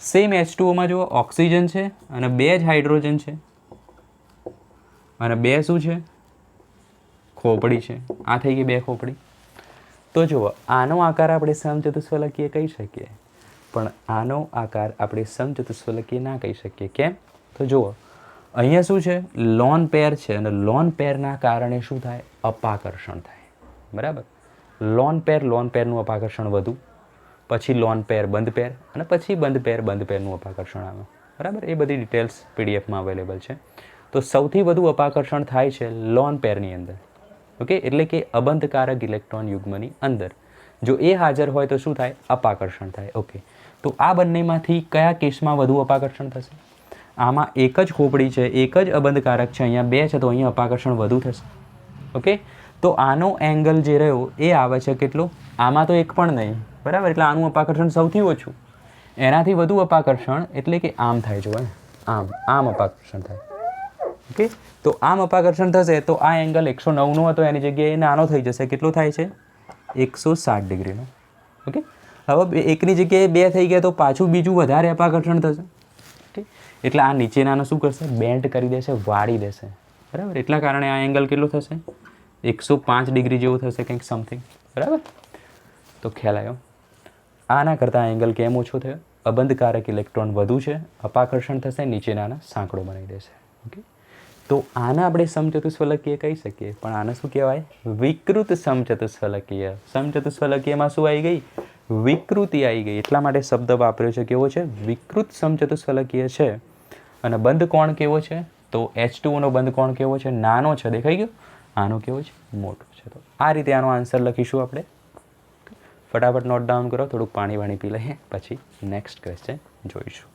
સેમ H2Oમાં જુઓ, ઓક્સિજન છે અને 2 જ હાઇડ્રોજન છે અને 2 શું છે? ખોપડી છે. આ થઈ ગઈ 2 ખોપડી. તો જુઓ, આનો આકાર આપણે સમચતુષ્ફલકીય કહી શકીએ, પણ આનો આકાર આપણે સમચતુષ્ફલકીય ના કહી શકીએ. કેમ? તો જુઓ, અહીંયા શું છે? લોન પેર છે અને લોન પેરના કારણે શું થાય? અપાકર્ષણ થાય. બરાબર. લોન પેરનું અપાકર્ષણ વધુ, પછી લોન પેર બંધ પેર અને પછી બંધ પેરનું અપાકર્ષણ આવે. બરાબર, એ બધી ડિટેલ્સ પીડીએફમાં અવેલેબલ છે. તો સૌથી વધુ અપાકર્ષણ થાય છે લોન પેરની અંદર. ઓકે, એટલે કે અબંધકારક ઇલેક્ટ્રોન યુગ્મની અંદર જો એ હાજર હોય તો શું થાય? અપાકર્ષણ થાય. ઓકે, તો આ બંનેમાંથી કયા કેસમાં વધુ અપાકર્ષણ થશે? આમાં એક જ ખોપડી છે, એક જ અબંધકારક છે, અહીંયા 2 છે, તો અહીંયા અપાકર્ષણ વધુ થશે. ઓકે, તો આનો એંગલ જે રહ્યો એ આવે છે કેટલો? આમાં તો એક પણ નહીં. બરાબર, એટલે આનું અપાકર્ષણ સૌથી ઓછું. એનાથી વધુ અપાકર્ષણ એટલે કે આમ થાય. જો આમ અપાકર્ષણ થાય. ઓકે, તો આમ અપાકર્ષણ થશે તો આ એંગલ 109નો હતો, એની જગ્યાએ નાનો થઈ જશે. કેટલો થાય છે? 160 ડિગ્રીનો. ઓકે, હવે એકની જગ્યાએ 2 થઈ ગયા તો પાછું બીજું વધારે અપાકર્ષણ થશે. ઓકે, એટલે આ નીચેનાનો શું કરશે? બેન્ડ કરી દેશે, વાળી દેશે. બરાબર, એટલા કારણે આ એંગલ કેટલો થશે? 105 ડિગ્રી જેવો થશે, કંઈક સમથિંગ. બરાબર, તો ખ્યાલ આવ્યો. આના કરતાં એંગલ કેમ ઓછો થયો? અબંધકારક ઇલેક્ટ્રોન વધુ છે, અપાકર્ષણ થશે, નીચેનાના સાંકડો બનાવી દેશે. ઓકે, તો આને આપણે સમચતુષ્ફલકીય કહી શકીએ, પણ આને શું કહેવાય? વિકૃત સમચતુષ્ફલકીય. સમચતુષ્ફલકીયમાં શું આવી ગઈ? વિકૃતિ આવી ગઈ. એટલા માટે શબ્દ વાપર્યો છે. કેવો છે? વિકૃત સમચતુષ્ફલકીય છે. અને બંધ કોણ કેવો છે? તો H2Oનો બંધ કોણ કેવો છે? નાનો છે, દેખાઈ ગયો? આનો કેવો છે? મોટો છે. તો આ રીતે આનો આન્સર લખીશું આપણે. ફટાફટ નોટ ડાઉન કરો, થોડુંક પાણી પી લઈએ, પછી નેક્સ્ટ ક્વેશ્ચન જોઈશું.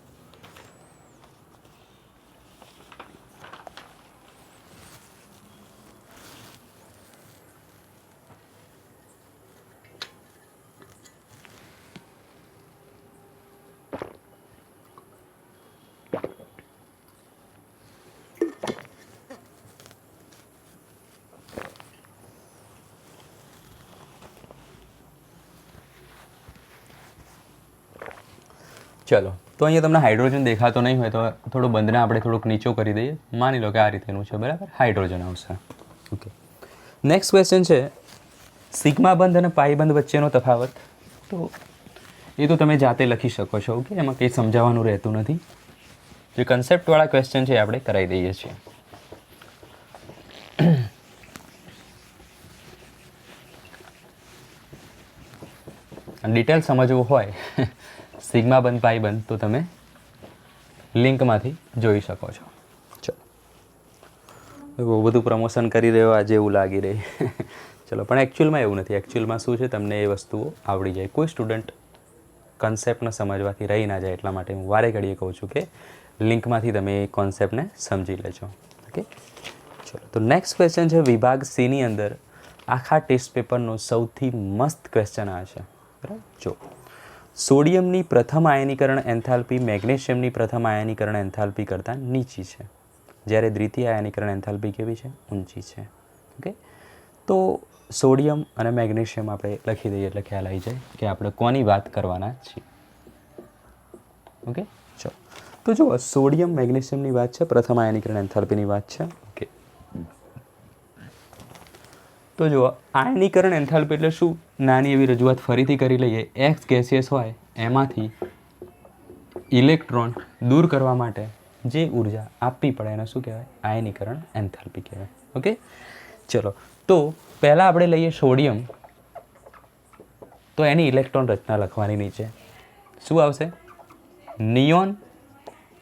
ચલો, તો અહીંયા તમને હાઇડ્રોજન દેખાતો નહીં હોય તો થોડું બંધને આપણે થોડુંક નીચો કરી દઈએ. માની લો કે આ રીતેનું છે. બરાબર, હાઇડ્રોજન આવશે. ઓકે, નેક્સ્ટ ક્વેશ્ચન છે સિગ્મા બંધ અને પાઈ બંધ વચ્ચેનો તફાવત. તો એ તો તમે જાતે લખી શકો છો. ઓકે, એમાં કંઈ સમજાવવાનું રહેતું નથી. જે કન્સેપ્ટવાળા ક્વેશ્ચન છે એ આપણે કરાવી દઈએ છીએ. ડિટેલ સમજવું હોય સિગ્મા બંધ પાઈ બંધ તો તમે લિંકમાંથી જોઈ શકો છો. ચલો, બહુ બધું પ્રમોશન કરી રહ્યો આજે એવું લાગી રહી. ચલો, પણ એકચ્યુઅલમાં એવું નથી. એકચ્યુઅલમાં શું છે, તમને એ વસ્તુઓ આવડી જાય. કોઈ સ્ટુડન્ટ કન્સેપ્ટને સમજવાથી રહી ના જાય, એટલા માટે હું વારે ઘડીએ કહું છું કે લિંકમાંથી તમે એ કોન્સેપ્ટને સમજી લેજો. ઓકે, ચલો, તો નેક્સ્ટ ક્વેશ્ચન છે વિભાગ Cની અંદર આખા ટેસ્ટ પેપરનો સૌથી મસ્ત ક્વેશ્ચન આ છે. બરાબર, જો સોડિયમની પ્રથમ આયનીકરણ એન્થાલ્પી મેગ્નેશિયમની પ્રથમ આયનીકરણ એન્થાલ્પી કરતાં નીચી છે, જ્યારે દ્વિતીય આયનીકરણ એન્થાલ્પી કેવી છે? ઊંચી છે. ઓકે, તો સોડિયમ અને મેગ્નેશિયમ આપણે લખી દઈએ એટલે ખ્યાલ આવી જાય કે આપણે કોની વાત કરવાના છીએ. ઓકે, ચલો તો જુઓ, સોડિયમ મેગ્નેશિયમની વાત છે, પ્રથમ આયનીકરણ એન્થાલ્પીની વાત છે. ઓકે, તો જુઓ, આયનીકરણ એન્થાલ્પી એટલે શું? નાની એવી રજૂઆત ફરીથી કરી લઈએ. એક્સ ગેસિયસ હોય એમાંથી ઇલેક્ટ્રોન દૂર કરવા માટે જે ઉર્જા આપવી પડે એને શું કહેવાય? આયનીકરણ એન્થાલ્પી કહેવાય. ઓકે, ચલો તો પહેલાં આપણે લઈએ સોડિયમ. તો એની ઇલેક્ટ્રોન રચના લખવાની નીચે શું આવશે? Neon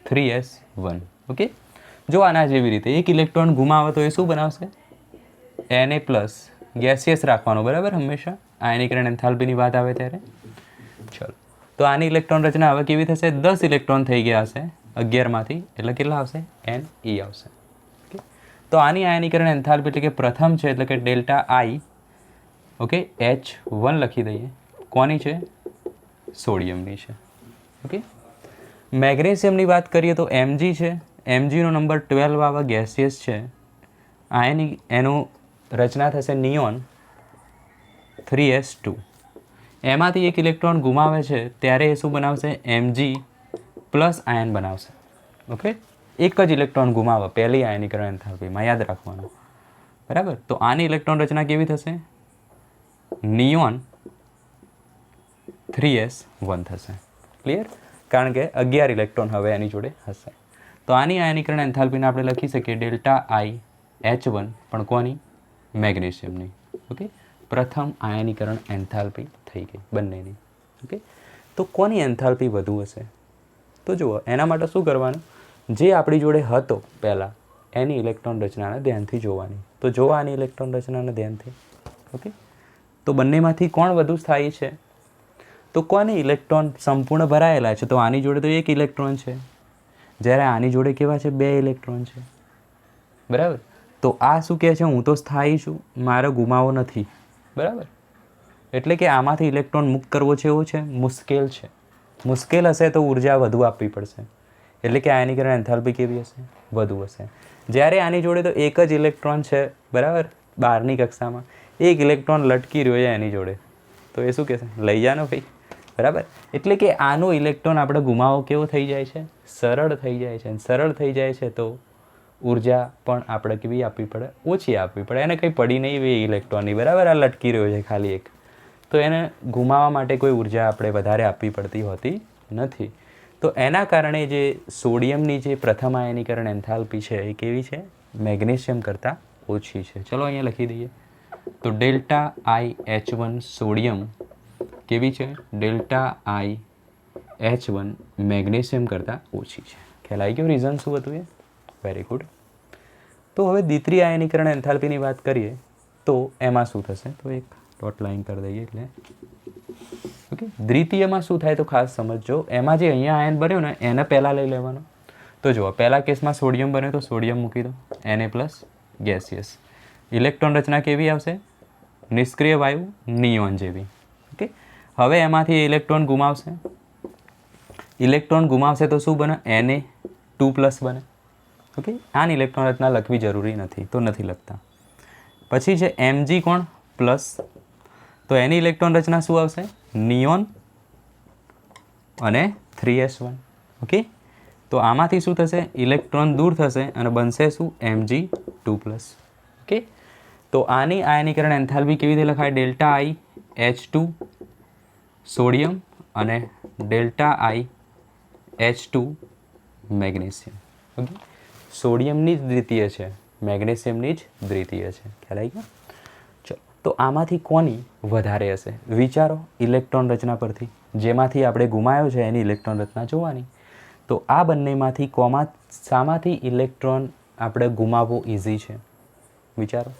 3s1. ઓકે, જો આના જેવી રીતે એક ઇલેક્ટ્રોન ગુમાવે તો એ શું બનાવશે? Na+ ગેસિયસ રાખવાનું, બરાબર, હંમેશા આયનીકરણ એન્થાલ્પીની વાત આવે ત્યારે. ચલો તો આની ઇલેક્ટ્રોન રચના હવે કેવી થશે? 10 ઇલેક્ટ્રોન થઈ ગયા હશે 11માંથી, એટલે કેટલા આવશે? Ne આવશે. ઓકે, તો આની આયનીકરણ એન્થાલ્પી એટલે કે પ્રથમ છે એટલે કે ડેલ્ટા I. ઓકે, H1 લખી દઈએ. કોની છે? સોડિયમની છે. ઓકે, મેગ્નેશિયમની વાત કરીએ તો Mg છે. Mgનો નંબર 12 આવા ગેસિયસ છે. એનું રચના થશે નિયોન 3s2. એમાંથી એક ઇલેક્ટ્રોન ગુમાવે છે ત્યારે એ શું બનાવશે? Mg+ આયન બનાવશે. ઓકે, એક જ ઇલેક્ટ્રોન ગુમાવે પહેલી આયનીકરણ એન્થાલ્પીમાં, યાદ રાખવાનું, બરાબર. તો આની ઇલેક્ટ્રોન રચના કેવી થશે? નિયોન 3s1 થશે. ક્લિયર? કારણ કે 11 ઇલેક્ટ્રોન હવે એની જોડે હશે. તો આની આયનીકરણ એન્થાલ્પીને આપણે લખી શકીએ ડેલ્ટા I H1, પણ કોની? મેગ્નેશિયમની. ઓકે, પ્રથમ આયનીકરણ એન્થાલ્પી થઈ ગઈ બંનેની. ઓકે, તો કોની એન્થાલ્પી વધુ હશે? તો જુઓ, એના માટે શું કરવાનું? જે આપણી જોડે હતો પહેલાં એની ઇલેક્ટ્રોન રચનાને ધ્યાનથી જોવાની. તો જોવા આની ઇલેક્ટ્રોન રચનાને ધ્યાનથી. ઓકે, તો બંનેમાંથી કોણ વધુ સ્થાયી છે? તો કોની ઇલેક્ટ્રોન સંપૂર્ણ ભરાયેલા છે? તો આની જોડે તો એક ઇલેક્ટ્રોન છે, જ્યારે આની જોડે કેવા છે? 2 ઇલેક્ટ્રોન છે, બરાબર. તો આ શું કહે છે? હું તો સ્થાયી છું, મારો ગુમાવો નથી, બરાબર. એટલે કે આમાંથી ઇલેક્ટ્રોન મુક્ત કરવો છે એવો છે મુશ્કેલ છે. મુશ્કેલ હશે તો ઉર્જા વધુ આપવી પડશે, એટલે કે આયનીકરણ એન્થાલ્પી કેવી હશે? વધુ હશે. જ્યારે આની જોડે તો એક જ ઇલેક્ટ્રોન છે, બરાબર, 12ની કક્ષામાં એક ઇલેક્ટ્રોન લટકી રહ્યો છે એની જોડે, તો એ શું કહેશે? લઈ જાનો ભાઈ, બરાબર. એટલે કે આનો ઇલેક્ટ્રોન આપણે ગુમાવો કેવો થઈ જાય છે? સરળ થઈ જાય છે. સરળ થઈ જાય છે તો ઉર્જા પણ આપણે કેવી આપવી પડે? ઓછી આપવી પડે. એને કંઈ પડી નહીં એ ઇલેક્ટ્રોનની, બરાબર, આ લટકી રહ્યો છે ખાલી એક, તો એને ગુમાવવા માટે કોઈ ઉર્જા આપણે વધારે આપવી પડતી હોતી નથી. તો એના કારણે જે સોડિયમની જે પ્રથમ આયનીકરણ એન્થાલ્પી છે એ કેવી છે? મેગ્નેશિયમ કરતાં ઓછી છે. ચલો અહીંયા લખી દઈએ. તો ડેલ્ટા I H1 સોડિયમ કેવી છે? ડેલ્ટા I H1 મેગ્નેશિયમ કરતાં ઓછી છે. ખ્યાલ આવી ગયો રીઝન શું હતું એ? Very good. તો હવે દ્વિતીય આયનીકરણ એન્થાલ્પીની વાત કરીએ તો એમાં શું થશે? તો એક ડોટ લાઈન કરી દઈએ એટલે. ઓકે, દ્વિતીયમાં શું થાય તો ખાસ સમજજો. એમાં જે અહીંયા આયન બન્યો ને એને પહેલાં લઈ લેવાનો. તો જુઓ, પહેલા કેસમાં સોડિયમ બન્યો તો સોડિયમ મૂકી દો, Na+ ગેસિયસ. ઇલેક્ટ્રોન રચના કેવી આવશે? નિષ્ક્રિય વાયુ નિયોન જેવી. ઓકે, હવે એમાંથી ઇલેક્ટ્રોન ગુમાવશે. ઇલેક્ટ્રોન ગુમાવશે તો શું બને? Na2+ બને. ઓકે, આની ઇલેક્ટ્રોન રચના લખવી જરૂરી નથી તો નથી લખતા. પછી છે Mg કોણ? પ્લસ. તો એની ઇલેક્ટ્રોન રચના શું આવશે? નિયોન અને 3s1. ઓકે, તો આમાંથી શું થશે? ઇલેક્ટ્રોન દૂર થશે અને બનશે શું? Mg2+. ઓકે, તો આની આયનીકરણ એન્થાલ્પી કેવી રીતે લખાય? ડેલ્ટા I H2 સોડિયમ અને delta I H2 magnesium. Okay, સોડિયમની જ દ્વિતીય છે, મેગ્નેશિયમની જ દ્વિતીય છે. ખ્યાલ આવી ગયો? ચલો, તો આમાંથી કોની વધારે હશે? વિચારો ઇલેક્ટ્રોન રચના પરથી. જેમાંથી આપણે ગુમાયો છે એની ઇલેક્ટ્રોન રચના જોવાની. તો આ બંનેમાંથી શામાંથી ઇલેક્ટ્રોન આપણે ગુમાવવો ઇઝી છે? વિચારો.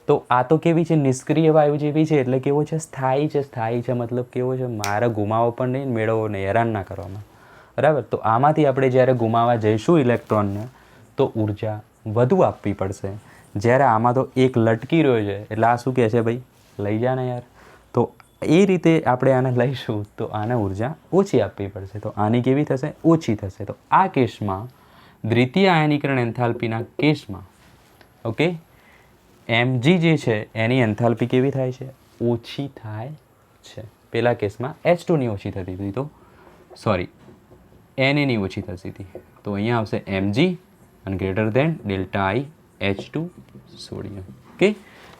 તો આ તો કેવી છે? નિષ્ક્રિય વાયુ જેવી છે, એટલે કેવો છે? સ્થાયી છે. સ્થાયી છે મતલબ કેવો છે? મારે ગુમાવો પણ નહીં, મેળવવો નહીં, હેરાન ના કરવામાં, બરાબર. તો આમાંથી આપણે જ્યારે ગુમાવવા જઈશું ઇલેક્ટ્રોનને તો ઉર્જા વધુ આપવી પડશે. જ્યારે આમાં તો એક લટકી રહ્યો છે એટલે આ શું કહે છે? ભાઈ લઈ જા ને યાર. તો એ રીતે આપણે આને લઈશું તો આને ઉર્જા ઓછી આપવી પડશે, તો આની કેવી થશે? ઓછી થશે. તો આ કેસમાં દ્વિતીય આયનીકરણ એન્થાલ્પીના કેસમાં ઓકે mg જે છે એની એન્થાલ્પી કેવી થાય છે? ઓછી થાય છે. પહેલા કેસમાં H2 ની ઓછી થતી હતી, તો સોરી Na ની ઓછી થતી હતી, તો અહીંયા આવશે mg અને greater than delta I H2 sodium. Okay,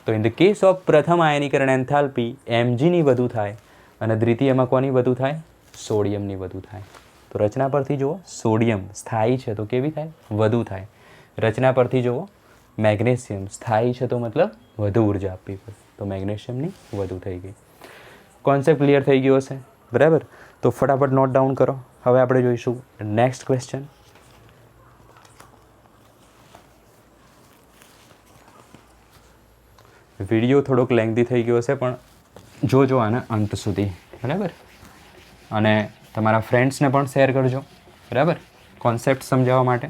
તો ઇન ધ કેસ ઓફ પ્રથમ આયનીકરણ એન્થાલ્પી mg ની વધુ થાય અને દ્વિતીયમાં કોની વધુ થાય? સોડિયમની વધુ થાય. તો રચના પરથી જુઓ, સોડિયમ સ્થાયી છે તો કેવી થાય? વધુ થાય. રચના પરથી જુઓ, મેગ્નેશિયમ સ્થાયી છે તો મતલબ વધુ ઉર્જા આપવી પડે, તો મેગ્નેશિયમની વધુ થઈ ગઈ. કોન્સેપ્ટ ક્લિયર થઈ ગયો હશે, બરાબર? તો ફટાફટ નોટ ડાઉન કરો. હવે આપણે જોઈશું નેક્સ્ટ ક્વેશ્ચન. વિડીયો થોડોક લેન્થી થઈ ગયો હશે પણ જોજો આને અંત સુધી, બરાબર? અને તમારા ફ્રેન્ડ્સને પણ શેર કરજો, બરાબર? કોન્સેપ્ટ સમજાવવા માટે.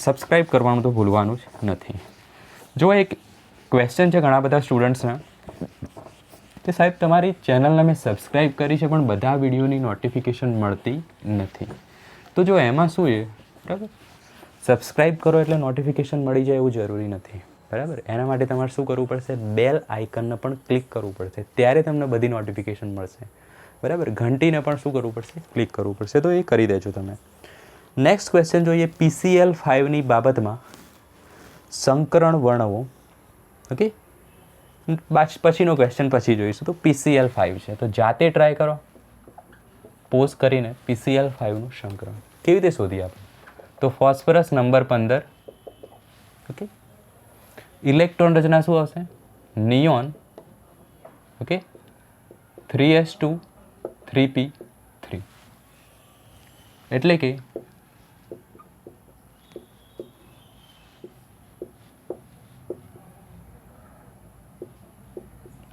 સબસ્ક્રાઈબ કરવાનું તો ભૂલવાનું જ નથી. જો એક ક્વેશ્ચન છે ઘણા બધા સ્ટુડન્ટ્સને કે સાહેબ તમારી ચેનલને મેં સબસ્ક્રાઈબ કરી છે પણ બધા વિડીયોની નોટિફિકેશન મળતી નથી. તો જો એમાં શું છે, બરાબર? સબસ્ક્રાઈબ કરો એટલે નોટિફિકેશન મળી જાય એવું જરૂરી નથી, બરાબર? એના માટે તમારે શું કરવું પડશે? બેલ આઇકનને પણ ક્લિક કરવું પડશે, ત્યારે તમને બધી નોટિફિકેશન મળશે, બરાબર? ઘંટીને પણ શું કરવું પડશે? ક્લિક કરવું પડશે. તો એ કરી દેજો તમે. નેક્સ્ટ ક્વેશ્ચન જોઈએ. PCl5ની બાબતમાં સંકરણ વર્ણવો. ઓકે, પછીનો ક્વેશ્ચન પછી જોઈશું. તો PCl5 છે તો જાતે ટ્રાય કરો, પોઝ કરીને PCl5નું સંકરણ કેવી રીતે શોધી આપણે? તો ફોસ્ફરસ નંબર 15. ઓકે, ઇલેક્ટ્રોન રચના શું આવશે? નિયોન. ઓકે, 3s2 3p3 એટલે કે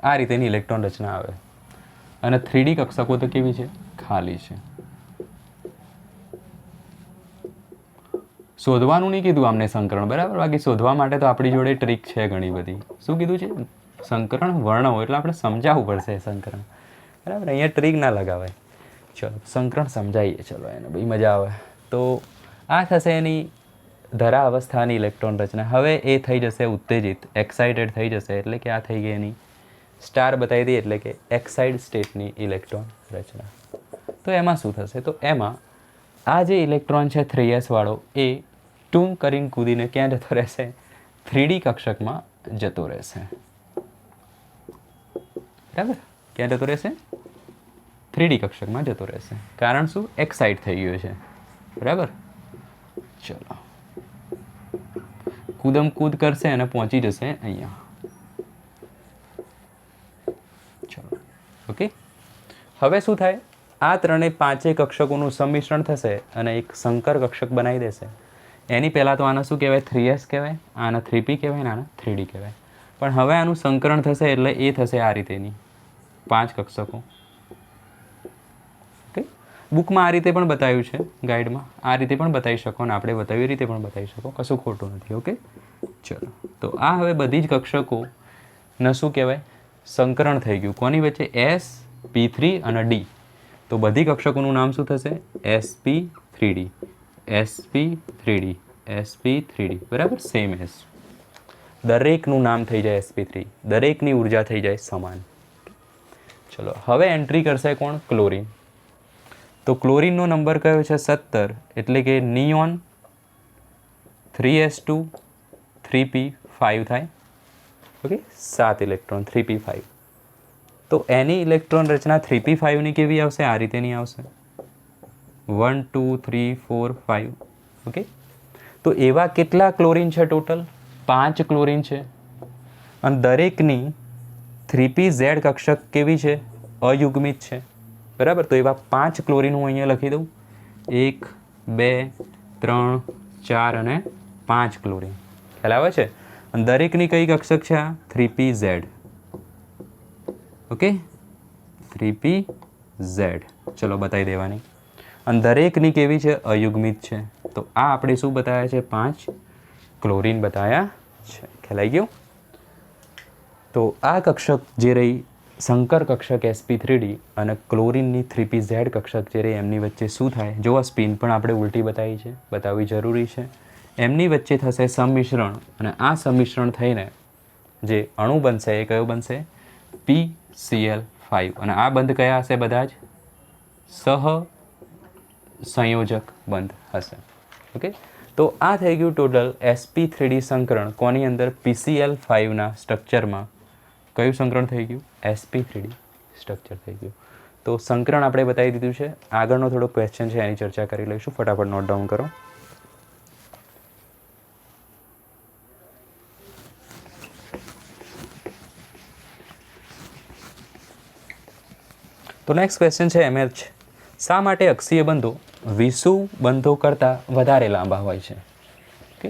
આ રીતેની ઇલેક્ટ્રોન રચના આવે. અને 3D કક્ષકો તો કેવી છે? ખાલી છે. શોધવાનું નહીં કીધું આમને સંકરણ, બરાબર? બાકી શોધવા માટે તો આપણી જોડે ટ્રીક છે ઘણી બધી. શું કીધું છે? સંકરણ વર્ણવો, એટલે આપણે સમજાવવું પડશે સંકરણ, બરાબર? અહીંયા ટ્રીક ના લગાવાય. ચલો સંકરણ સમજાવીએ, ચલો એને બી મજા આવે. તો આ થશે એની ધરા અવસ્થાની ઇલેક્ટ્રોન રચના. હવે એ થઈ જશે ઉત્તેજિત, એક્સાઇટેડ થઈ જશે, એટલે કે આ થઈ ગઈ એની સ્ટાર બતાવી દઈએ, એટલે કે એક્સાઇડ સ્ટેટની ઇલેક્ટ્રોન રચના. તો એમાં શું થશે? તો એમાં આ જે ઇલેક્ટ્રોન છે 3s વાળો એ ટૂંક કરીને કૂદીને ક્યાં જતો રહેશે? 3D કક્ષકમાં જતો રહેશે, બરાબર? ક્યાં જતો રહેશે? 3D કક્ષકમાં જતો રહેશે. કારણ શું? એક્સાઇટ થઈ ગયો છે, બરાબર? ચલો, કૂદમ કૂદ કરશે અને પહોંચી જશે અહીંયા. ચલો, ઓકે. હવે શું થાય? આ ત્રણેય પાંચેય કક્ષકોનું સંમિશ્રણ થશે અને એક સંકર કક્ષક બનાવી દેશે. એની પહેલાં તો આને શું કહેવાય? 3s કહેવાય, આને 3p કહેવાય ને આને 3d કહેવાય. પણ હવે આનું સંકરણ થશે એટલે એ થશે આ રીતેની 5 કક્ષકો. ઓકે, બુકમાં આ રીતે પણ બતાવ્યું છે, ગાઈડમાં આ રીતે પણ બતાવી શકો અને આપણે બતાવ્યું એ રીતે પણ બતાવી શકો, કશું ખોટું નથી. ઓકે, ચલો. તો આ હવે બધી જ કક્ષકોને શું કહેવાય? સંકરણ થઈ ગયું. કોની વચ્ચે? s p3 અને d. તો બધી કક્ષકોનું નામ શું થશે? sp3d, sp3d, sp3d, બરાબર? Same S. દરેકનું નામ થઈ જાય sp3, દરેકની ઉર્જા થઈ જાય સમાન. ચલો, હવે એન્ટ્રી કરશે કોણ? ક્લોરીન. તો ક્લોરીનનો નંબર કયો છે? 17, એટલે કે નિયોન 3s2 3p5 થાય. Okay, 7 electron 3p5. તો એની ઇલેક્ટ્રોન રચના 3p5ની કેવી આવશે? આ રીતેની આવશે. 1 2 3 4 5. ઓકે, તો એવા કેટલા ક્લોરીન છે ટોટલ? 5 ક્લોરીન છે. અને દરેકની 3pz કક્ષક કેવી છે? અયુગ્મિત છે, બરાબર? તો એવા 5 ક્લોરીન હું અહીંયા લખી દઉં. 1 2 3 4 અને 5 ક્લોરીન. ખ્યાલ આવે છે? અને દરેકની કઈ કક્ષક છે? આ 3pz. Okay, 3pz. ચલો બતાવી દેવાની. અને દરેકની કેવી છે? અયુગ્મિત છે. તો આ આપણે શું બતાવ્યા છે? 5 ક્લોરીન બતાવ્યા છે. ખ્યાલ આવી ગયો? તો આ કક્ષક જે રહી શંકર કક્ષક sp3d અને ક્લોરીનની 3pz કક્ષક જે રે એમની વચ્ચે શું થાય? જો આ સ્પિન પણ આપણે ઉલટી બતાવવી જરૂરી છે. એમની વચ્ચે થશે સંમિશ્રણ અને આ સંમિશ્રણ થઈને જે અણુ બનશે એ કયો બનશે? PCl5 અને આ બંધ કયા હશે? બધા જ સંયોજક બંધ હશે. ઓકે, તો આ થઈ ગયું ટોટલ sp3d સંકરણ કોની અંદર? PCl5ના સ્ટ્રક્ચરમાં. કયું સંકરણ થઈ ગયું? sp3d સ્ટ્રક્ચર થઈ ગયું. તો સંકરણ આપણે બતાવી દીધું છે. આગળનો થોડો ક્વેશ્ચન છે એની ચર્ચા કરી લઈશું. ફટાફટ નોટ ડાઉન કરો. તો નેક્સ્ટ ક્વેશ્ચન છે એમ જ, શા માટે અક્ષીય બંધો વિષુવ બંધો કરતાં વધારે લાંબા હોય છે? ઓકે,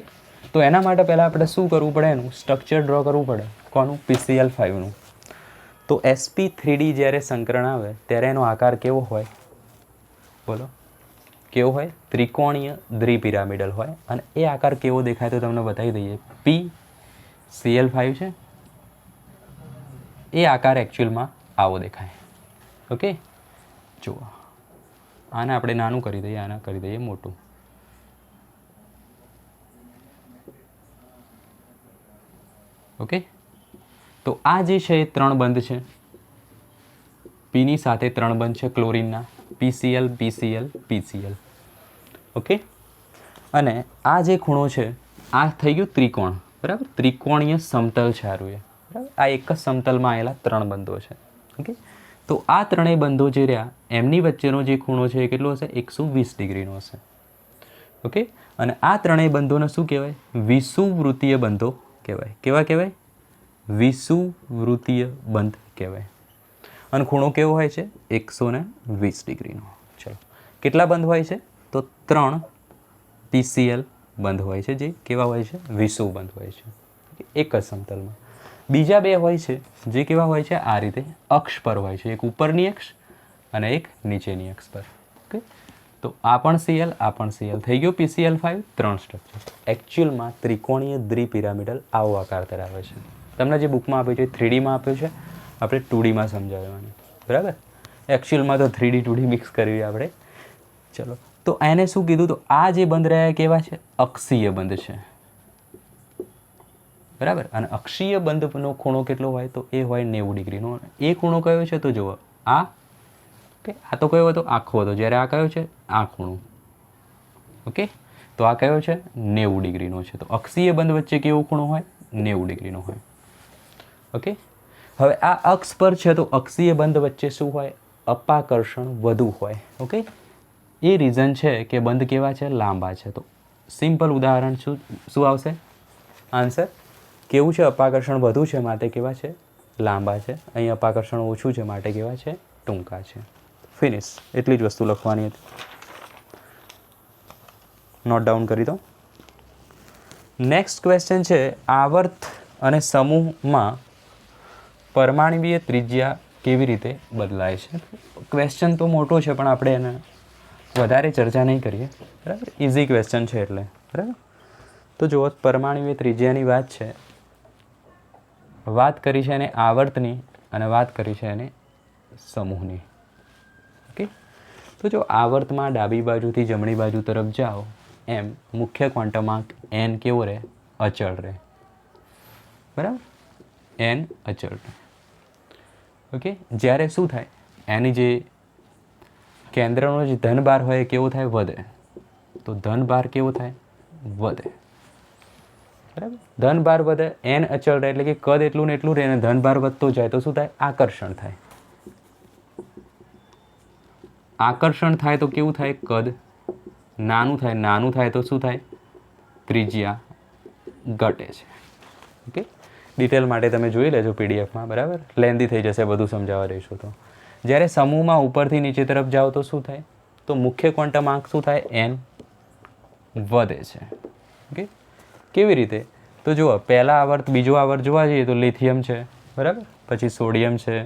તો એના માટે પહેલાં આપણે શું કરવું પડે? એનું સ્ટ્રક્ચર ડ્રો કરવું પડે. કોનું? PCl5નું. તો sp3d જ્યારે સંકરણ આવે ત્યારે એનો આકાર કેવો હોય? બોલો, કેવો હોય? ત્રિકોણીય દ્વિપિરામિડલ હોય. અને એ આકાર કેવો દેખાય તો તમને બતાવી દઈએ. PCl5 છે એ આકાર એકચ્યુઅલમાં આવો દેખાય. ઓકે, જુઓ, આને આપણે નાનું કરી દઈએ, આને કરી દઈએ મોટું. ઓકે, તો આ જે છે એ 3 બંધ છે. પીની સાથે 3 બંધ છે ક્લોરીનના, PCl PCl PCl. ઓકે, અને આ જે ખૂણો છે આ થઈ ગયું ત્રિકોણ. બરાબર, ત્રિકોણીય સમતલ છે આ રૂએ. બરાબર, આ એક જ સમતલમાં આવેલા 3 બંધો છે. ઓકે, તો આ ત્રણેય બંધો જે રહ્યા એમની વચ્ચેનો જે ખૂણો છે એ કેટલો હશે? 120 ડિગ્રીનો હશે. ઓકે, અને આ ત્રણેય બંધોને શું કહેવાય? વિષુવવૃત્તીય બંધો કહેવાય. કેવા કહેવાય? વિષુવવૃત્તીય બંધ કહેવાય. અને ખૂણો કેવો હોય છે? 120 ડિગ્રીનો. ચલો, કેટલા બંધ હોય છે? તો 3 PCl બંધ હોય છે જે કેવા હોય છે? વિષુવ બંધ હોય છે એક જ સમતલમાં. બીજા 2 હોય છે જે કેવા હોય છે? આ રીતે અક્ષ પર હોય છે. એક ઉપરની અક્ષ અને એક નીચેની અક્ષ પર. ઓકે, તો આ પણ Cl, આ પણ Cl થઈ ગયો PCl5. 3 સ્ટ્રક્ચર. એકચ્યુઅલમાં ત્રિકોણીય દ્વિપિરામિડલ આવો આકાર ધરાવે છે. તમને જે બુકમાં આપ્યું છે 3Dમાં આપ્યું છે, આપણે 2Dમાં સમજાવવાનું. બરાબર, એકચ્યુઅલમાં તો 3D 2D મિક્સ કરવી આપણે. ચલો, તો એને શું કીધું? તો આ જે બંધ રહ્યા કેવા છે? અક્ષીય બંધ છે. બરાબર, અને અક્ષીય બંધનો ખૂણો કેટલો હોય? તો એ હોય 90 ડિગ્રીનો. એ ખૂણો કયો છે? તો જુઓ, આ. ઓકે, આ તો કયો હતો? આખો હતો. જ્યારે આ કયો છે? આ ખૂણો. ઓકે, તો આ કયો છે? 90 ડિગ્રીનો છે. તો અક્ષીય બંધ વચ્ચે કેવો ખૂણો હોય? 90 ડિગ્રીનો હોય. ઓકે, હવે આ અક્ષ પર છે તો અક્ષીય બંધ વચ્ચે શું હોય? અપાકર્ષણ વધુ હોય. ઓકે, એ રીઝન છે કે બંધ કેવા છે? લાંબા છે. તો સિમ્પલ ઉદાહરણ શું આવશે આન્સર? કેવું છે? અપાકર્ષણ વધુ છે માટે કેવા છે? લાંબા છે. અહીં અપાકર્ષણ ઓછું છે માટે કેવા છે? ટૂંકા છે. ફિનિશ. એટલી જ વસ્તુ લખવાની હતી. નોટ ડાઉન કરી દો. નેક્સ્ટ ક્વેશ્ચન છે, આવર્ત અને સમૂહમાં પરમાણ્વીય ત્રિજ્યા કેવી રીતે બદલાય છે? ક્વેશ્ચન તો મોટો છે પણ આપણે એને વધારે ચર્ચા નહીં કરીએ. બરાબર, ઇઝી ક્વેશ્ચન છે એટલે. બરાબર, તો જુઓ, પરમાણ્વીય ત્રિજ્યાની વાત છે. વાત કરી છે એને આવર્તની અને વાત કરી છે એને સમૂહની. ઓકે, તો જો આવર્તમાં ડાબી બાજુથી જમણી બાજુ તરફ જાઓ એમ મુખ્ય ક્વોન્ટમાંક n કેવો રહે? અચળ રહે. બરાબર, n અચળ રહે. ઓકે, જ્યારે શું થાય? એની જે કેન્દ્રનો જે ધનભાર હોય એ કેવો થાય? વધે. તો ધનભાર કેવો થાય? વધે. બરાબર, ધનભાર વધે, n અચળ રહે એટલે કે કદ એટલું ને એટલું રહે અને ધનભાર વધતો જાય તો શું થાય? આકર્ષણ થાય. આકર્ષણ થાય તો કેવું થાય? કદ નાનું થાય. નાનું થાય તો શું થાય? ત્રિજ્યા ઘટે છે. ઓકે, ડિટેલ માટે તમે જોઈ લેજો પીડીએફમાં. બરાબર, લેન્ધી થઈ જશે બધું સમજાવવા રહીશું તો. જ્યારે સમૂહમાં ઉપરથી નીચે તરફ જાઓ તો શું થાય? તો મુખ્ય ક્વોન્ટમાંક શું થાય? n વધે છે. ઓકે, કેવી રીતે? તો જુઓ, પહેલા આવર્ત બીજો આવર્ત જોવા જઈએ તો લિથિયમ છે. બરાબર, પછી સોડિયમ છે,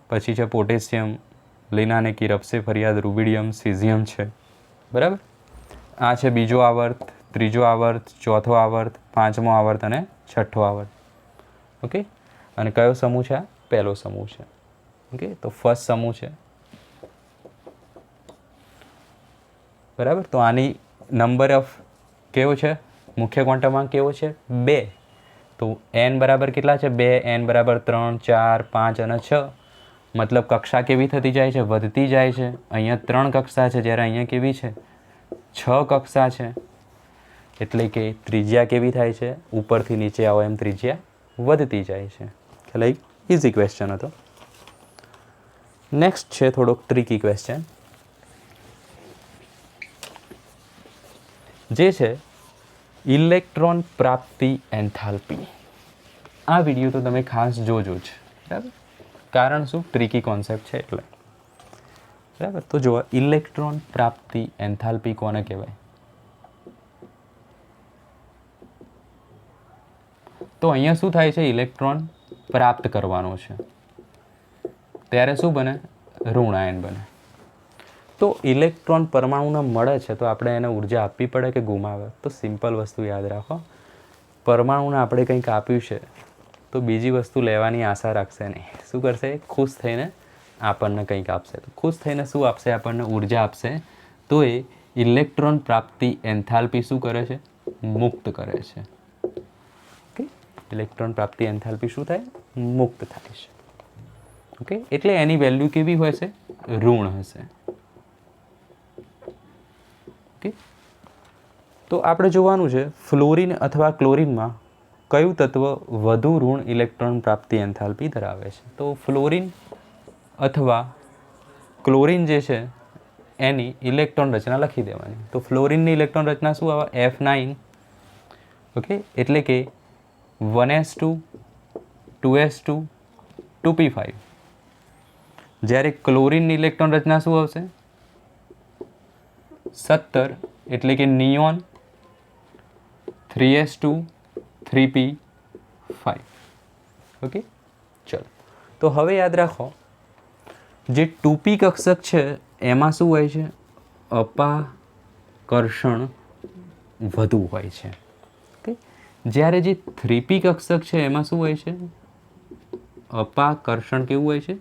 પછી છે પોટેશિયમ, લીનાને કિરપસે ફરિયાદ, રૂબિડિયમ, સિઝિયમ છે. બરાબર, આ છે બીજો આવર્ત, ત્રીજો આવર્ત, ચોથો આવર્ત, પાંચમો આવર્ત અને છઠ્ઠો આવર્ત. ઓકે, અને કયો સમૂહ છે? પહેલો સમૂહ છે. ઓકે, તો ફર્સ્ટ સમૂહ છે, બરાબર. તો આની નંબર ઓફ કેવો છે, મુખ્ય ક્વોન્ટમાંક કેવો છે, 2. તો n બરાબર કેટલા છે, 2, n બરાબર 3, 4, 5 અને 6. મતલબ કક્ષા કેવી થતી જાય છે, વધતી જાય છે. અહીંયા 3 કક્ષા છે, જ્યારે અહીંયા કેવી છે, 6 કક્ષા છે. એટલે કે ત્રિજ્યા કેવી થાય છે, ઉપરથી નીચે આવો એમ ત્રિજ્યા વધતી જાય છે. ખ્યાલ આવી? ઇઝી ક્વેશ્ચન હતો. નેક્સ્ટ છે થોડોક ટ્રિકી ક્વેશ્ચન, જે છે ઇલેક્ટ્રોન પ્રાપ્તિ એન્થાલ્પી. આ વિડીયો તો તમે ખાસ જોજો જ, બરાબર. કારણ શું, ટ્રિકી કોન્સેપ્ટ છે એટલે, બરાબર. તો જુઓ, ઇલેક્ટ્રોન પ્રાપ્તિ એન્થાલ્પી કોને કહેવાય? તો અહીંયા શું થાય છે, ઇલેક્ટ્રોન પ્રાપ્ત કરવાનો છે, ત્યારે શું બને, ઋણ આયન બને. તો ઇલેક્ટ્રોન પરમાણુને મળે છે તો આપણે એને ઉર્જા આપવી પડે કે ગુમાવે? તો સિમ્પલ વસ્તુ યાદ રાખો, પરમાણુને આપણે કંઈક આપ્યું છે તો બીજી વસ્તુ લેવાની આશા રાખશે નહીં. શું કરશે? ખુશ થઈને આપણને કંઈક આપશે. તો ખુશ થઈને શું આપશે? આપણને ઉર્જા આપશે. તો એ ઇલેક્ટ્રોન પ્રાપ્તિ એન્થાલ્પી શું કરે છે? મુક્ત કરે છે. ઓકે, ઇલેક્ટ્રોન પ્રાપ્તિ એન્થાલ્પી શું થાય? મુક્ત થાય છે. ઓકે, એટલે એની વેલ્યુ કેવી હોય છે? ઋણ હશે. ઓકે, તો આપણે જોવાનું છે ફ્લોરિન અથવા ક્લોરિનમાં કયું તત્વ વધુ ઋણ ઇલેક્ટ્રોન પ્રાપ્તિ એન્થાલ્પી ધરાવે છે. તો ફ્લોરિન અથવા ક્લોરિન જે છે એની ઇલેક્ટ્રોન રચના લખી દેવાની. તો ફ્લોરિનની ઇલેક્ટ્રોન રચના શું આવે? F9. ઓકે, એટલે કે 1s2 2s2 2p5. જ્યારે ક્લોરિનની ઇલેક્ટ્રોન રચના શું આવશે? 17, એટલે કે નિયોન 3s2 3p5. ઓકે, ચલો. તો હવે યાદ રાખો, જે 2p કક્ષક છે એમાં શું હોય છે? અપાકર્ષણ વધુ હોય છે. ઓકે, જ્યારે જે 3p કક્ષક છે એમાં શું હોય છે? અપાકર્ષણ કેવું હોય છે?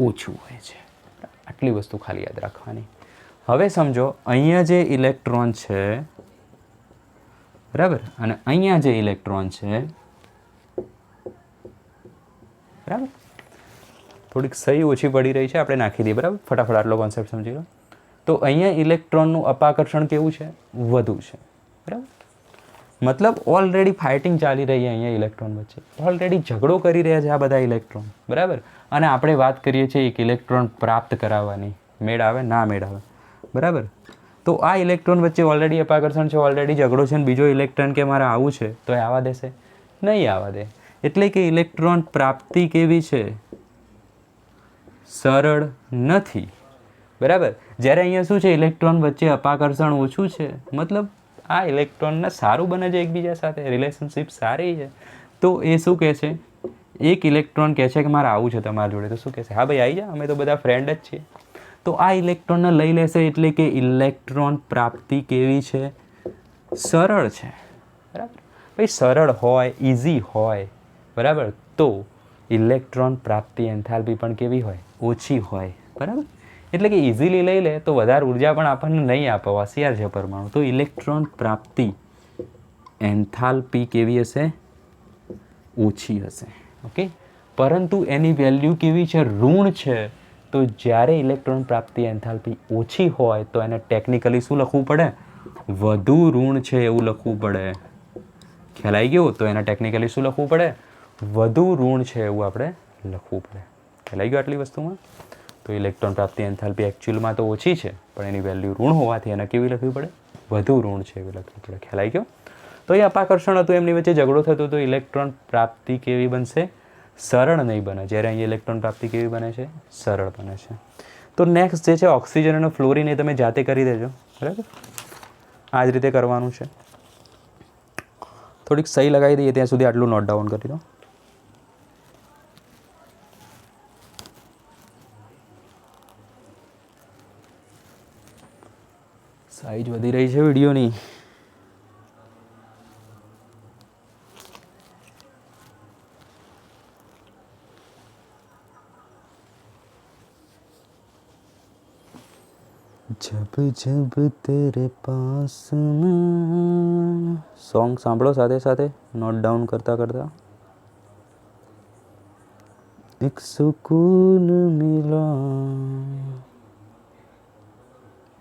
ઓછું હોય છે. આટલી વસ્તુ ખાલી યાદ રાખવાની. હવે સમજો, અહીંયા જે ઇલેક્ટ્રોન છે, બરાબર, અને અહીંયા જે ઇલેક્ટ્રોન છે, બરાબર, થોડીક સહી ઓછી પડી રહી છે, આપણે નાખી દઈએ, બરાબર. ફટાફટ આટલો કોન્સેપ્ટ સમજી લો. તો અહીંયા ઇલેક્ટ્રોનનું અપાકર્ષણ કેવું છે? વધુ છે, બરાબર. મતલબ ઓલરેડી ફાઇટિંગ ચાલી રહી છે અહીંયા ઇલેક્ટ્રોન વચ્ચે, ઓલરેડી ઝઘડો કરી રહ્યા છે આ બધા ઇલેક્ટ્રોન, બરાબર. અને આપણે વાત કરીએ છીએ એક ઇલેક્ટ્રોન પ્રાપ્ત કરાવવાની. મેળ આવે? ના મેળ આવે, બરાબર. તો આ ઇલેક્ટ્રોન વચ્ચે ઓલરેડી અપાકર્ષણ છે, ઓલરેડી ઝઘડો છે, અને બીજો ઇલેક્ટ્રોન કે મારે આવું છે તો એ આવવા દેશે? નહીં આવવા દે. એટલે કે ઇલેક્ટ્રોન પ્રાપ્તિ કેવી છે? સરળ નથી, બરાબર. જ્યારે અહીંયા શું છે? ઇલેક્ટ્રોન વચ્ચે અપાકર્ષણ ઓછું છે, મતલબ આ ઇલેક્ટ્રોનને સારું બને છે એકબીજા સાથે, રિલેશનશિપ સારી છે. તો એ શું કહે છે? એક ઇલેક્ટ્રોન કહે છે કે મારે આવું છે તમારી જોડે, તો શું કહેશે? હા ભાઈ, આવી જા, અમે તો બધા ફ્રેન્ડ જ છીએ. તો આ ઇલેક્ટ્રોનને લઈ લેશે, એટલે કે ઇલેક્ટ્રોન પ્રાપ્તિ કેવી છે? સરળ છે, બરાબર. ભાઈ સરળ હોય, ઇઝી હોય, બરાબર, તો ઇલેક્ટ્રોન પ્રાપ્તિ એન્થાલ્પી પણ કેવી હોય? ઓછી હોય, બરાબર. એટલે કે ઇઝીલી લઈ લે તો વધારે ઉર્જા પણ આપણને નહીં આપે, હોશિયાર છે પરમાણુ. તો ઇલેક્ટ્રોન પ્રાપ્તિ એન્થાલ્પી કેવી હશે? ઓછી હશે. ઓકે, પરંતુ એની વેલ્યુ કેવી છે? ઋણ છે. તો જ્યારે ઇલેક્ટ્રોન પ્રાપ્તિ એન્થાલ્પી ઓછી હોય તો એને ટેકનિકલી શું લખવું પડે? વધુ ઋણ છે એવું લખવું પડે. ખ્યાલ આવી ગયો? તો એને ટેકનિકલી શું લખવું પડે? વધુ ઋણ છે એવું આપણે લખવું પડે. ખ્યાલ આવી ગયો આટલી વસ્તુમાં? તો ઇલેક્ટ્રોન પ્રાપ્તિ એન્થાલ્પી એકચ્યુઅલમાં તો ઓછી છે, પણ એની વેલ્યુ ઋણ હોવાથી એને કેવી લખવી પડે? વધુ ઋણ છે એવી લખવી પડે. ખ્યાલ આવી ગયો? તો એ અપાકર્ષણ હતું, એમની વચ્ચે ઝઘડો થતો, તો ઇલેક્ટ્રોન પ્રાપ્તિ કેવી બનશે? સરળ નહીં બને. જ્યારે અહીં ઇલેક્ટ્રોન પ્રાપ્તિ કેવી બને છે? સરળ બને છે. તો નેક્સ્ટ જે છે ઓક્સિજન અને ફ્લોરિન, એ તમે જાતે કરી દેજો, બરાબર. આ જ રીતે કરવાનું છે. થોડીક સહી લગાવી દઈએ ત્યાં સુધી આટલું નોટ ડાઉન કરી દો. સાઈઝ વધી રહી છે વિડીયોની. जब तेरे पास में सॉन्ग સાંભળો સાથે સાથે નોટ ડાઉન કરતા કરતા एक सुकून मिला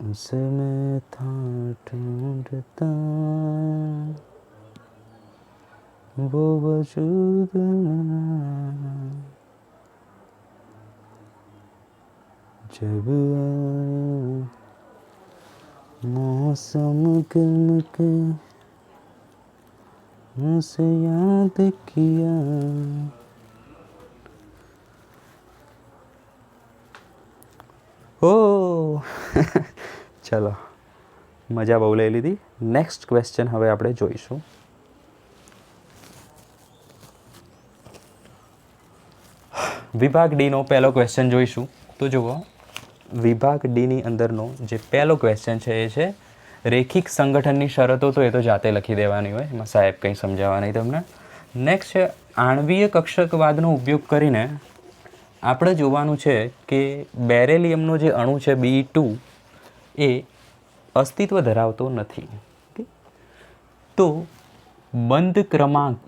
उसे मैं था ढूंढता वो वजूद में जब मौसम गर्म के उसे याद किया ओ ચલો મજા બહુ લઈ લીધી. નેક્સ્ટ ક્વેશ્ચન હવે આપણે જોઈશું. વિભાગ ડીનો પહેલો ક્વેશ્ચન જોઈશું. તો જુઓ, વિભાગ ડીની અંદરનો જે પહેલો ક્વેશ્ચન છે એ છે રેખિક સંગઠનની શરતો. તો એ તો જાતે લખી દેવાની હોય, એમાં સાહેબ કંઈ સમજાવવા નહીં તમને. નેક્સ્ટ છે આણ્વીય કક્ષકવાદનો ઉપયોગ કરીને આપણે જોવાનું છે કે બેરેલિયમનો જે અણુ છે Be2 એ અસ્તિત્વ ધરાવતો નથી. તો બંધ ક્રમાંક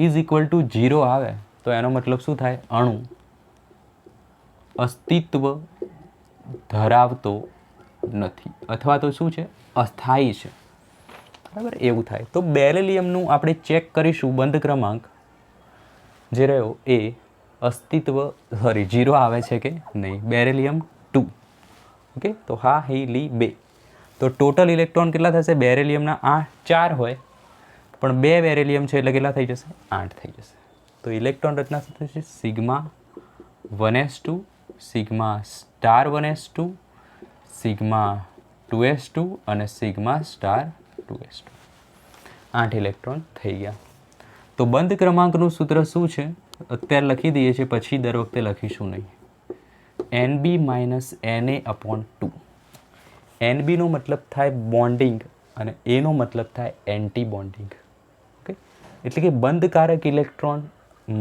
ઇઝ ઇક્વલ ટુ 0 આવે તો એનો મતલબ શું થાય? અણુ અસ્તિત્વ ધરાવતો નથી, અથવા તો શું છે? અસ્થાયી છે. બરાબર, એવું થાય. તો બેરેલિયમનું આપણે ચેક કરીશું બંધ ક્રમાંક જે રહ્યો એ અસ્તિત્વ 0 આવે છે કે નહીં. બેરેલિયમ 2. ઓકે, તો હા હી લી 2. તો ટોટલ ઇલેક્ટ્રોન કેટલા થશે? બેરેલિયમના 4 હોય પણ 2 બેરેલિયમ છે એટલે કેટલા થઈ જશે? 8 થઈ જશે. તો ઇલેક્ટ્રોન રચના શું થશે? Sigma 1s2, sigma star 1s2, sigma 2s2 અને સિગ્મા સ્ટાર 2s2. 8 ઇલેક્ટ્રોન થઈ ગયા. તો બંધ ક્રમાંકનું સૂત્ર શું છે? અત્યારે લખી દઈએ છીએ, પછી દર વખતે લખીશું નહીં. NB - Na/2. NBનો મતલબ થાય બોન્ડિંગ અને એનો મતલબ થાય એન્ટી બોન્ડિંગ. ઓકે, એટલે કે બંધકારક ઇલેક્ટ્રોન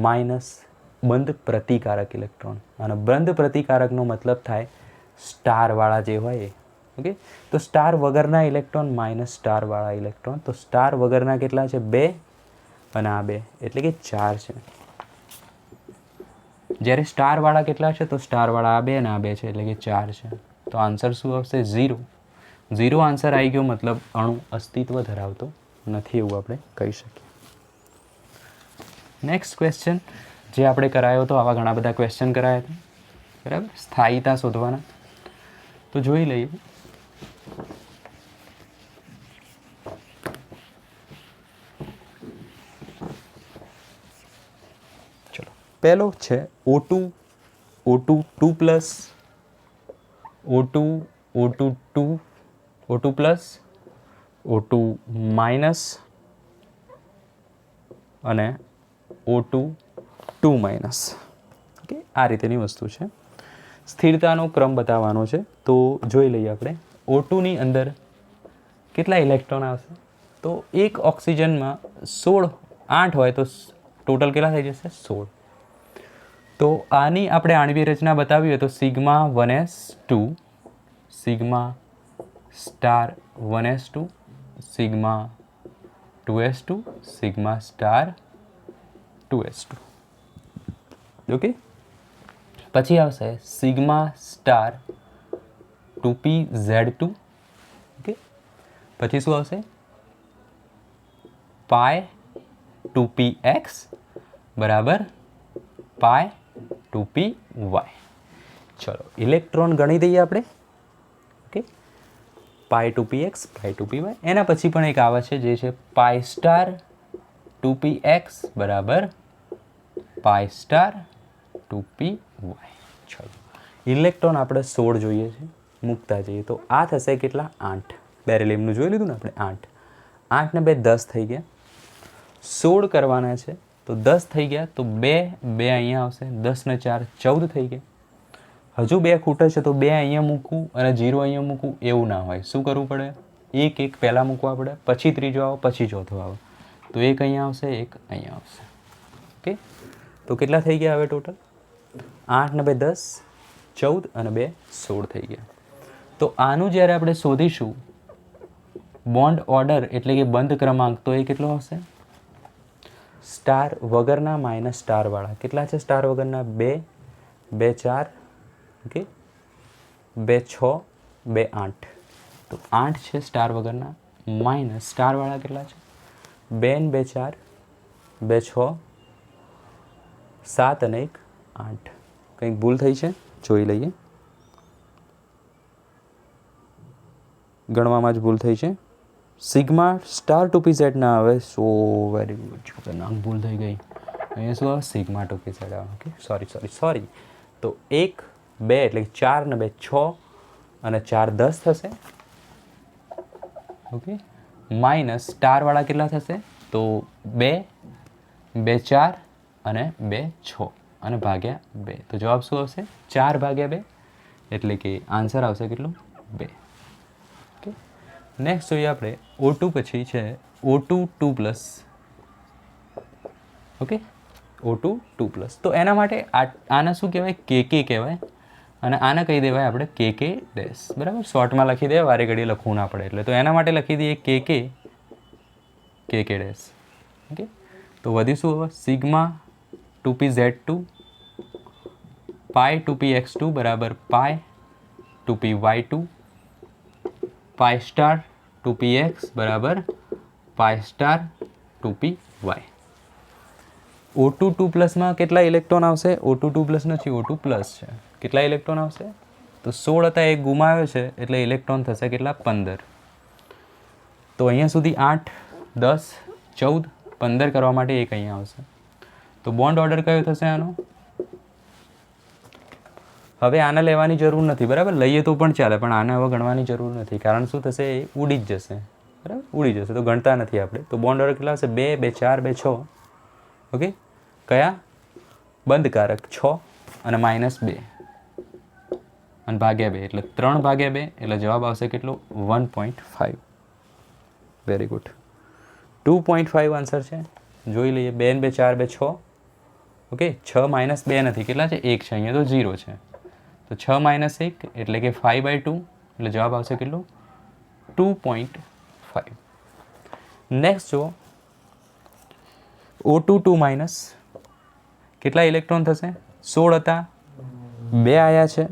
માઇનસ બંધ પ્રતિકારક ઇલેક્ટ્રોન. અને બંધ પ્રતિકારકનો મતલબ થાય સ્ટારવાળા જે હોય એ. ઓકે, તો સ્ટાર વગરના ઇલેક્ટ્રોન માઇનસ સ્ટારવાળા ઇલેક્ટ્રોન. તો સ્ટાર વગરના કેટલા છે? 2 અને આ 2 એટલે કે 4 છે. જ્યારે સ્ટારવાળા કેટલા છે? તો સ્ટારવાળા આ 2 અને આ 2 છે એટલે કે 4 છે. તો આન્સર શું આવશે? 0. 0 આન્સર આવી ગયો, મતલબ અણુ અસ્તિત્વ ધરાવતો નથી એવું આપણે કહી શકીએ. નેક્સ્ટ ક્વેશ્ચન જે આપણે કરાયો હતો, આવા ઘણા બધા ક્વેશ્ચન કરાયા હતા. બરાબર, સ્થાયીતા શોધવાના. તો જોઈ લઈએ. પહેલો છે O2 2+, O2 2 O2+, O2- અને O2 2-. ઓકે, આ રીતેની વસ્તુ છે. સ્થિરતાનો ક્રમ બતાવવાનો છે. તો જોઈ લઈએ આપણે. O2ની અંદર કેટલા ઇલેક્ટ્રોન આવશે? તો એક ઓક્સિજનમાં 8 હોય તો ટોટલ કેટલા થઈ જશે? 16. તો આની આપણે આણ્વીય રચના બતાવી હોય તો sigma 1s2, sigma star 1s2, sigma 2s2, sigma star 2s2. Okay, પછી આવશે સિગ્મા સ્ટાર 2pz2. ઓકે, પછી શું આવશે? પાય 2px બરાબર પાય 2py. ચલો ઇલેક્ટ્રોન ગણી દઈએ આપણે. ઓકે, પાય 2px, પાય 2py. એના પછી પણ એક આવે છે જે છે પાય સ્ટાર 2px બરાબર પાય સ્ટાર 2py. ચલો ઇલેક્ટ્રોન આપણે 16 જોઈએ છે, મૂકતા જઈએ તો આ થશે કેટલા? 8. બેરેલિયમનું જોઈ લીધું ને આપણે? 8. 8 ને 2 10 થઈ ગયા. 16 કરવાના છે તો 10 થઈ ગયા. તો 2 અહીંયા આવશે. 10 ને 4 14 થઈ ગયા. હજુ 2 ખૂટે છે તો 2 અહીંયા મૂકવું અને 0 અહીંયા મૂકવું એવું ના હોય. શું કરવું પડે? એક પહેલાં મૂકવા પડે, પછી ત્રીજો આવે, પછી ચોથો આવે. તો 1 અહીંયા આવશે, 1 અહીંયા આવશે. ઓકે, તો કેટલા થઈ ગયા હવે ટોટલ? 8 ને 2 10, 14 અને 2 16 થઈ ગયા. તો આનું જ્યારે આપણે શોધીશું બોન્ડ ઓર્ડર એટલે કે બંધ ક્રમાંક, તો એ કેટલો હશે? સ્ટાર વગરના માઇનસ સ્ટારવાળા. કેટલા છે સ્ટાર વગરના? 2 2 4, ઓકે, 2 6, 2 8. તો 8 છે સ્ટાર વગરના, માઇનસ સ્ટારવાળા કેટલા છે? 2 ને 2 4, 2 6, 7 અને 1 8. કંઈક ભૂલ થઈ છે, જોઈ લઈએ. ગણવામાં જ ભૂલ થઈ છે. સિગ્મા સ્ટાર 2pz ના આવે. સો વેરી ગુડ, ખતરનાક ભૂલ થઈ ગઈ. અહીંયા શું આવે? સિગ્મા 2pz આવે. Okay, sorry. તો 1 2 એટલે 4 ને 2 6 અને 4 10 થશે. ઓકે, માઇનસ સ્ટારવાળા કેટલા થશે? તો 2 2 4 અને 2 6 અને ભાગ્યા 2. તો જવાબ શું આવશે? 4 ભાગ્યા 2, એટલે કે આન્સર આવશે કેટલું? 2. ઓકે, નેક્સ્ટ જોઈએ આપણે O2 પછી છે O2 2+. Okay, O2 2+. તો એના માટે આને શું કહેવાય? KK કહેવાય અને આને કહી દેવાય આપણે KK ડેશ. બરાબર, શોર્ટમાં લખી દે, વારે ઘડીએ લખવું ના પડે એટલે. તો એના માટે લખી દઈએ KK ડેશ. ઓકે, તો વધ્યું શું હવે? સિગ્મા 2pz2 પાઈ 2px2 બરાબર પાઈ 2py2 પાઈ સ્ટાર 2px બરાબર પાઈ સ્ટાર 2py. O2 2+માં કેટલા ઇલેક્ટ્રોન આવશે? O2 2+ નથી, O2 પ્લસ છે. કેટલા ઇલેક્ટ્રોન આવશે? તો 16 હતા, એક ગુમાવ્યો છે એટલે ઇલેક્ટ્રોન થશે કેટલા? 15. તો અહીંયા સુધી 8 10 14 15 કરવા માટે એક અહીંયા આવશે. તો બોન્ડ ઓર્ડર કયો થશે આનો? હવે આને લેવાની જરૂર નથી, બરાબર, લઈએ તો પણ ચાલે, પણ આને હવે ગણવાની જરૂર નથી. કારણ શું થશે? એ ઉડી જ જશે. બરાબર, ઉડી જશે, તો ગણતા નથી આપણે. તો બોન્ડ ઓર્ડર કેટલા હશે? 2 2 4 2 6. ઓકે, કયા? બંધકારક 6 અને -2 અને ભાગ્યા 2 એટલે 3 ભાગ્યા 2 એટલે જવાબ આવશે કેટલો? 1.5. વેરી ગુડ, 2.5 આન્સર છે. જોઈ લઈએ. 2 2 4 2 6. ઓકે, 6 -2 નથી, કેટલા છે? 1 છે, અહીંયા તો 0 છે. તો 6 - 1 એટલે કે 5/2 એટલે જવાબ આવશે કેટલો? 2.5. નેક્સ્ટ જો O2 2- કેટલા ઇલેક્ટ્રોન થશે? 16 હતા, 2 આવ્યા છે.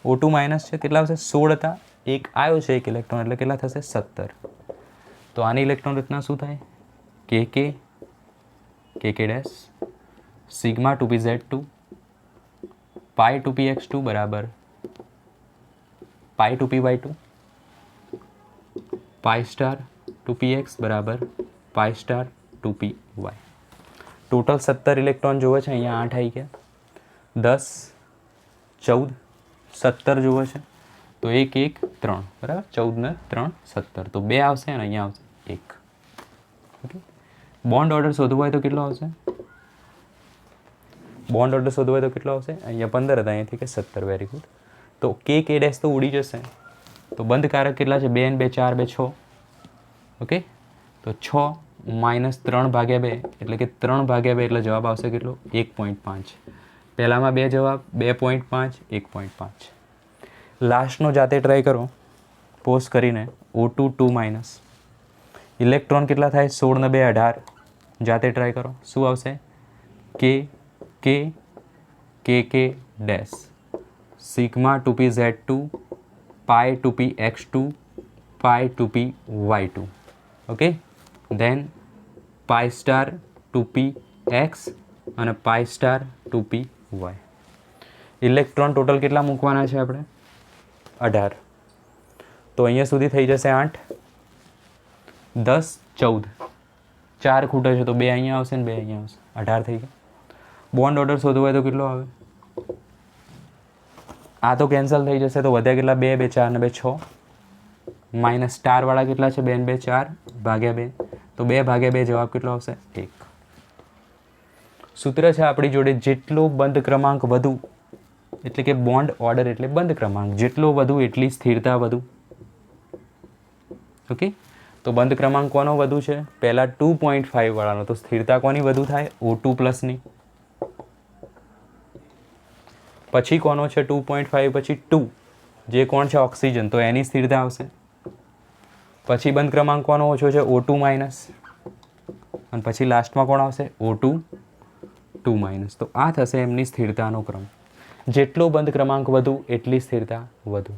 O2 માઇનસ છે, કેટલા આવશે? 16 હતા, 1 આવ્યો છે, 1 ઇલેક્ટ્રોન એટલે કેટલા થશે? 17. તો આની ઇલેક્ટ્રોન રચના શું થાય? KK dash sigma 2pz2 pi 2px2 બરાબર પાઈ 2py2 પાઈ સ્ટાર 2px બરાબર પાઈ સ્ટાર 2py. ટોટલ 17 ઇલેક્ટ્રોન જોવે છે. અહીંયા 8 આવી ગયા, 10 14 17 જોવે છે. તો 1 1 3 બરાબર, 14 ને 3 17. તો 2 આવશે અને અહીંયા આવશે 1. ઓકે, બોન્ડ ઓર્ડર શોધવો હોય તો કેટલો આવશે? બોન્ડ ઓર્ડર શોધવો હોય તો કેટલો આવશે? અહીંયા 15 હતા, અહીંયાથી કે 17. Very good. તો KK ડેશ તો ઉડી જશે. તો બંધકારક કેટલા છે? 2 2 4 2 6. ઓકે, તો 6 -3 ભાગ્યા 2 એટલે કે 3 ભાગ્યા 2 એટલે જવાબ આવશે કેટલો? 1.5. પહેલામાં 2 જવાબ, 2.5 1.5. લાસ્ટનો જાતે ટ્રાય કરો પોઝ કરીને. O2 2- ઇલેક્ટ્રોન કેટલા થાય? 16 ને 2 18. જાતે ટ્રાય કરો, શું આવશે? KK dash sigma 2pz2 pi 2px2 pi 2py2. Okay, then pi star 2px અને પાઈ સ્ટાર 2py. ઇલેક્ટ્રોન ટોટલ કેટલા મૂકવાના છે આપણે? 18. તો અહીંયા સુધી થઈ જશે 8 10 14. 4 ખૂટે છે તો 2 અહીંયા આવશે ને 2 અહીંયા આવશે. 18 થઈ ગયા. બોન્ડ ઓર્ડર શોધવો હોય તો કેટલો આવે? આ તો કેન્સલ થઈ જશે, તો વધ્યા કેટલા? 2 2 4 ને 2 6. માઇનસ સ્ટારવાળા કેટલા છે? 2 2 4 ભાગ્યા 2. તો 2 ભાગ્યા 2 જવાબ કેટલો આવશે? 1. સૂત્ર છે આપણી જોડે, જેટલો બંધ ક્રમાંક વધુ એટલે કે બોન્ડ ઓર્ડર એટલે બંધ ક્રમાંક, જેટલો વધુ એટલી સ્થિરતા વધુ. ઓકે, તો બંધ ક્રમાંક કોનો વધુ છે? પહેલા 2.5 વાળાનો. તો સ્થિરતા કોની વધુ થાય? O2 પ્લસની. પછી કોનો છે 2.5 પછી 2 જે કોણ છે ઓક્સિજન, તો એની સ્થિરતા આવશે. પછી બંધ ક્રમાંક કોનો ઓછો છે O2 માઇનસ, અને પછી લાસ્ટમાં કોણ આવશે O2 2 માઇનસ. તો આ થશે એમની સ્થિરતાનો ક્રમ. જેટલો બંધ ક્રમાંક વધુ એટલી સ્થિરતા વધુ,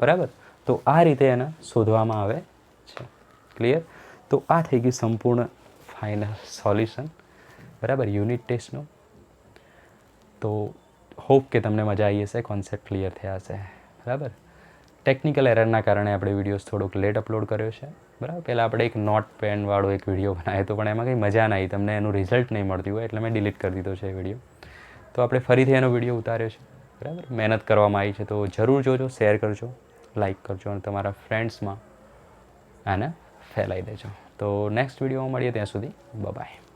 બરાબર. તો આ રીતે એને શોધવામાં આવે છે. ક્લિયર? તો આ થઈ ગયું સંપૂર્ણ ફાઇનલ સોલ્યુશન, બરાબર, યુનિટ ટેસ્ટનું. તો હોપ કે તમને મજા આવી હશે, કોન્સેપ્ટ ક્લિયર થયા હશે, બરાબર. ટેકનિકલ એરરના કારણે આપણે વિડીયોઝ થોડોક લેટ અપલોડ કર્યો છે, બરાબર. પહેલાં આપણે એક નોટ પેનવાળો એક વિડીયો બનાવ્યો હતો, પણ એમાં કંઈ મજા નહીં, તમને એનું રિઝલ્ટ નહીં મળતું હોય એટલે મેં ડિલીટ કરી દીધો છે એ વિડીયો. તો આપણે ફરીથી એનો વિડીયો ઉતાર્યો છે, બરાબર. મહેનત કરવામાં આવી છે, તો જરૂર જોજો, શેર કરજો, લાઇક કરજો અને તમારા ફ્રેન્ડ્સમાં આને ફેલાવી દેજો. તો નેક્સ્ટ વિડીયોમાં મળીએ, ત્યાં સુધી બાય.